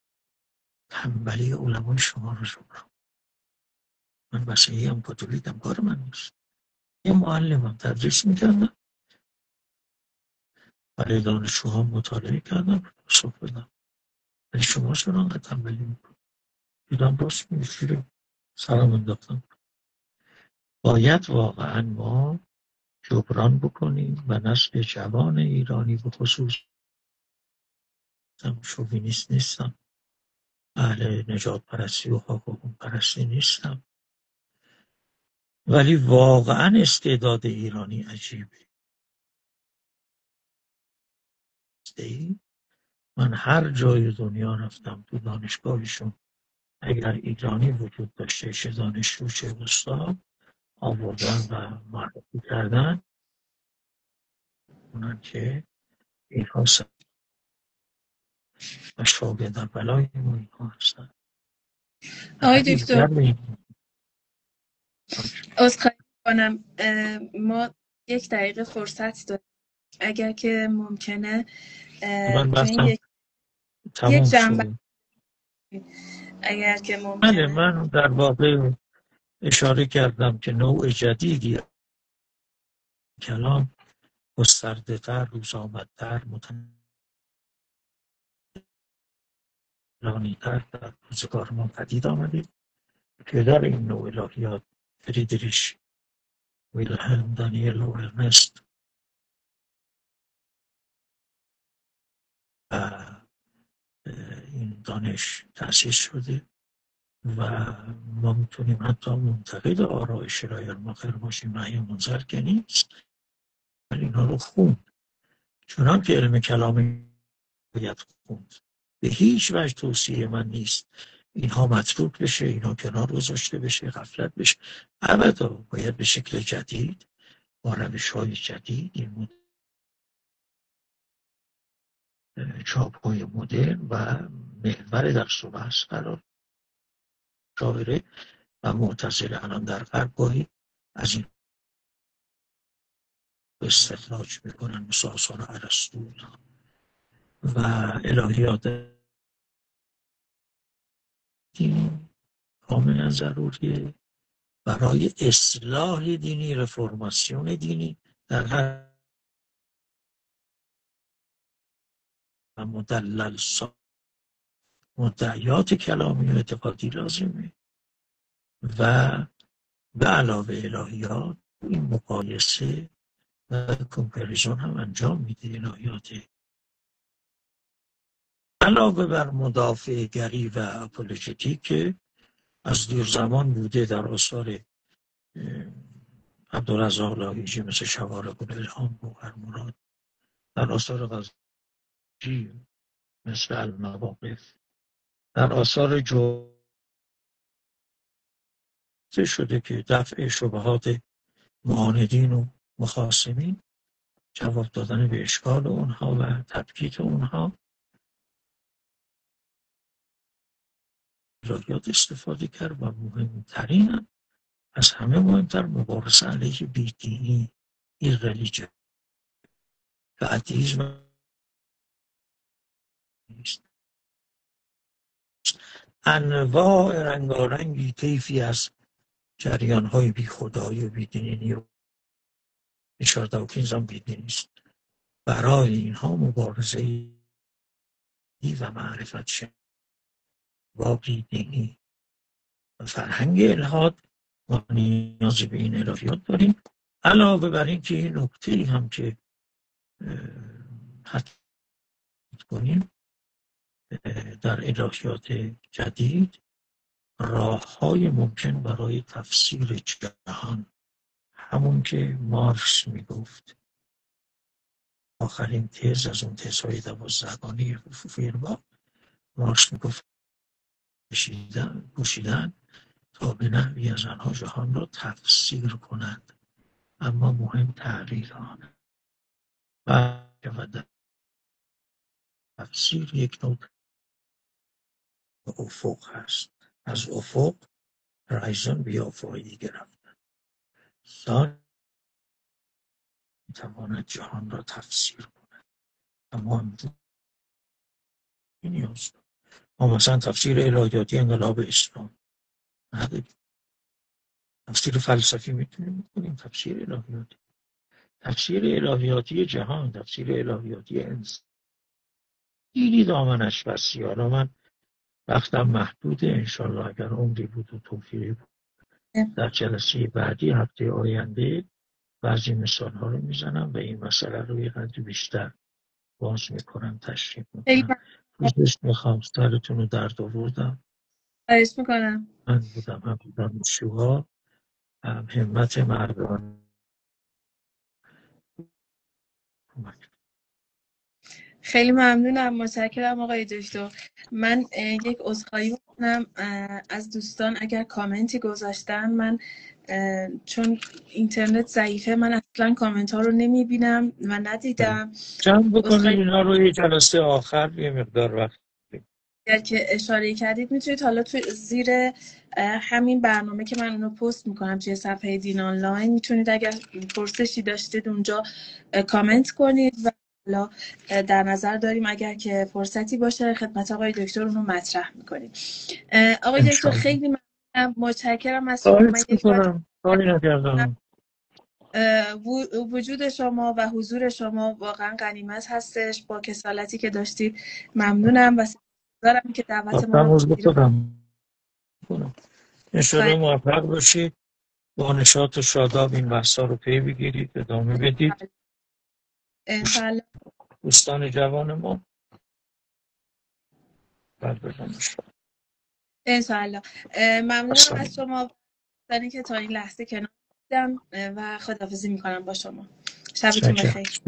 تنبلی علمای شما رو جبران. من مسیحی هم کاتولیکم، کار من نیست، یه معلمم تدریس میکردم برای دانشجوها مطالعه کردم پاسخ بدم، ولی شما چرا انقدر تنبلی میکنید؟ دیدم راست میگه، شیر سرم انداختم. باید واقعا ما جبران بکنیم و نسل جوان ایرانی به خصوص، شووینیست نیستم، اهل نجات پرستی و حقوق پرستی نیستم، ولی واقعا استعداد ایرانی عجیبه. من هر جای دنیا رفتم تو دانشگاهشون اگر ایرانی وجود داشته، چه دانشجو چه استاد، آوردن و معرفی کردن اونن که اینها و شاگردن بلای ما اینها هستن. آقای دکتر عذرخواهی کنم، ما 1 دقیقه فرصت داریم، اگر که ممکنه من تو این بحثم یک تموم جنبه، شد. اگر که بله، ممکنه. من در واقع اشاره کردم که نوع جدیدی کلام گسترده تر، روز آمدتر، متلانی تر در روزگار ما پدید آمده. پدر این نوع الهیات فریدریش ویلهلم دانیل و ارنست و این دانش تأسیس شده و ما میتونیم حتی منتقد آراء شرایرماخر باشیم، رأی منظر که نیست، ولی اینا رو خوند. چنان که علم کلامی باید خوند. به هیچ وجه توصیه من نیست اینها متروک بشه، اینها کنار گذاشته بشه، غفلت بشه. ابدا باید به شکل جدید، با روش‌های جدید، این چاپ‌های مدرن و محور درس و بحث قرار شاعره و معتزله الان در غرب گاهی از این استخراج میکنن، مثل آثار ارسطو و الهیات دینی کاملا ضروریه برای اصلاح دینی، رفرماسیون دینی در هر مدلل مدعیات کلامی و اعتقادی لازمه و به علاوه الهیات این مقایسه و کمپریزون هم انجام میده. الهیات علاوه بر مدافع گری و اپولوژیتیک که از دیر زمان بوده در آثار عبدالرزاق لاهیجی مثل شوارق الالهام و مراد، در آثار غزالی مثل المواقف، در آثار جوزه شده که دفع شبهات معاندین و مخاصمین، جواب دادن به اشکال اونها و تبکیت اونها، الهیات استفاده کرد و مهمترین، از همه مهمتر، مبارزه علیه بیدینی، ایرلیجن و اتیزم نیست. انواع رنگارنگی طیفی از جریان‌های بی خدایی و بیدینی و ریچارد داوکینز هم بیدینی است. برای اینها مبارزه و معرفت شناسی با بیدینی و فرهنگ الحاد ما نیازی به این الهیات داریم. علاوه بر این که این نکته هم که حد کنیم در الهیات جدید راه‌های ممکن برای تفسیر جهان، همون که مارکس میگفت آخرین تز از اون تزهای 12گانه فویرباخ، مارکس میگفت کوشیدن تا به نحوی از آنها جهان را تفسیر کنند، اما مهم تعبیر آن و تفسیر یک نوع افق هست. از افق رایزن به افقی دیگر رفتن. سان میتواند جهان را تفسیر کند، اما هم نیاز ما مثلا تفسیر الهیاتی انقلاب اسلام نداریم. تفسیر فلسفی میتونیم بکنیم، تفسیر الهیاتی جهان، تفسیر الهیاتی انسان خیلی دامنش وسیع. حالا من وقتم محدوده، انشالله اگر عمری بود و توفیقی بود در جلسه بعدی هفته آینده بعضی مثال ها رو میزنم و این مسئله رو یه قدر بیشتر باز میکنم، تشریح میکنم. پوزش میخوام، سرتون رو درد آوردم. خواهش میکنم. من بودم هم دانشجوها، هم همت مردان. خیلی ممنونم، متشکرم آقای دکتر. من یک عذرخواهی میکنم از دوستان اگر کامنتی گذاشتن. من چون اینترنت ضعیفه من اصلا کامنت ها رو نمیبینم و ندیدم. جمع بکنید اینا رو یه جلسه آخر یه مقدار وقت اگر که اشاره کردید میتونید حالا توی زیر همین برنامه که من اونو پست میکنم توی صفحه دین آنلاین، میتونید اگر پرسشی داشتید اونجا کامنت کنید و حالا در نظر داریم اگر که فرصتی باشه خدمت آقای دکتر اونو مطرح میکنیم. آقای دکتر خیلی متشکرم از شما. من خواهش یک بار میکنم، کاری نکردم. وجود شما و حضور شما واقعا غنیمت هستش. با کسالتی که داشتید ممنونم و سپاسگزارم که دعوت ما رو تموز پذیرفتید. خودم کنم. انشاءالله موفق باشید، با نشاط و شاداب این بحثا رو پی بگیرید، ادامه بدید. انشالله. دوستان جوان ما انشالله. ممنونم از شما دوستانی که تا این لحظه کنار بودم و خداحافظی میکنم با شما. شبتون بخیر.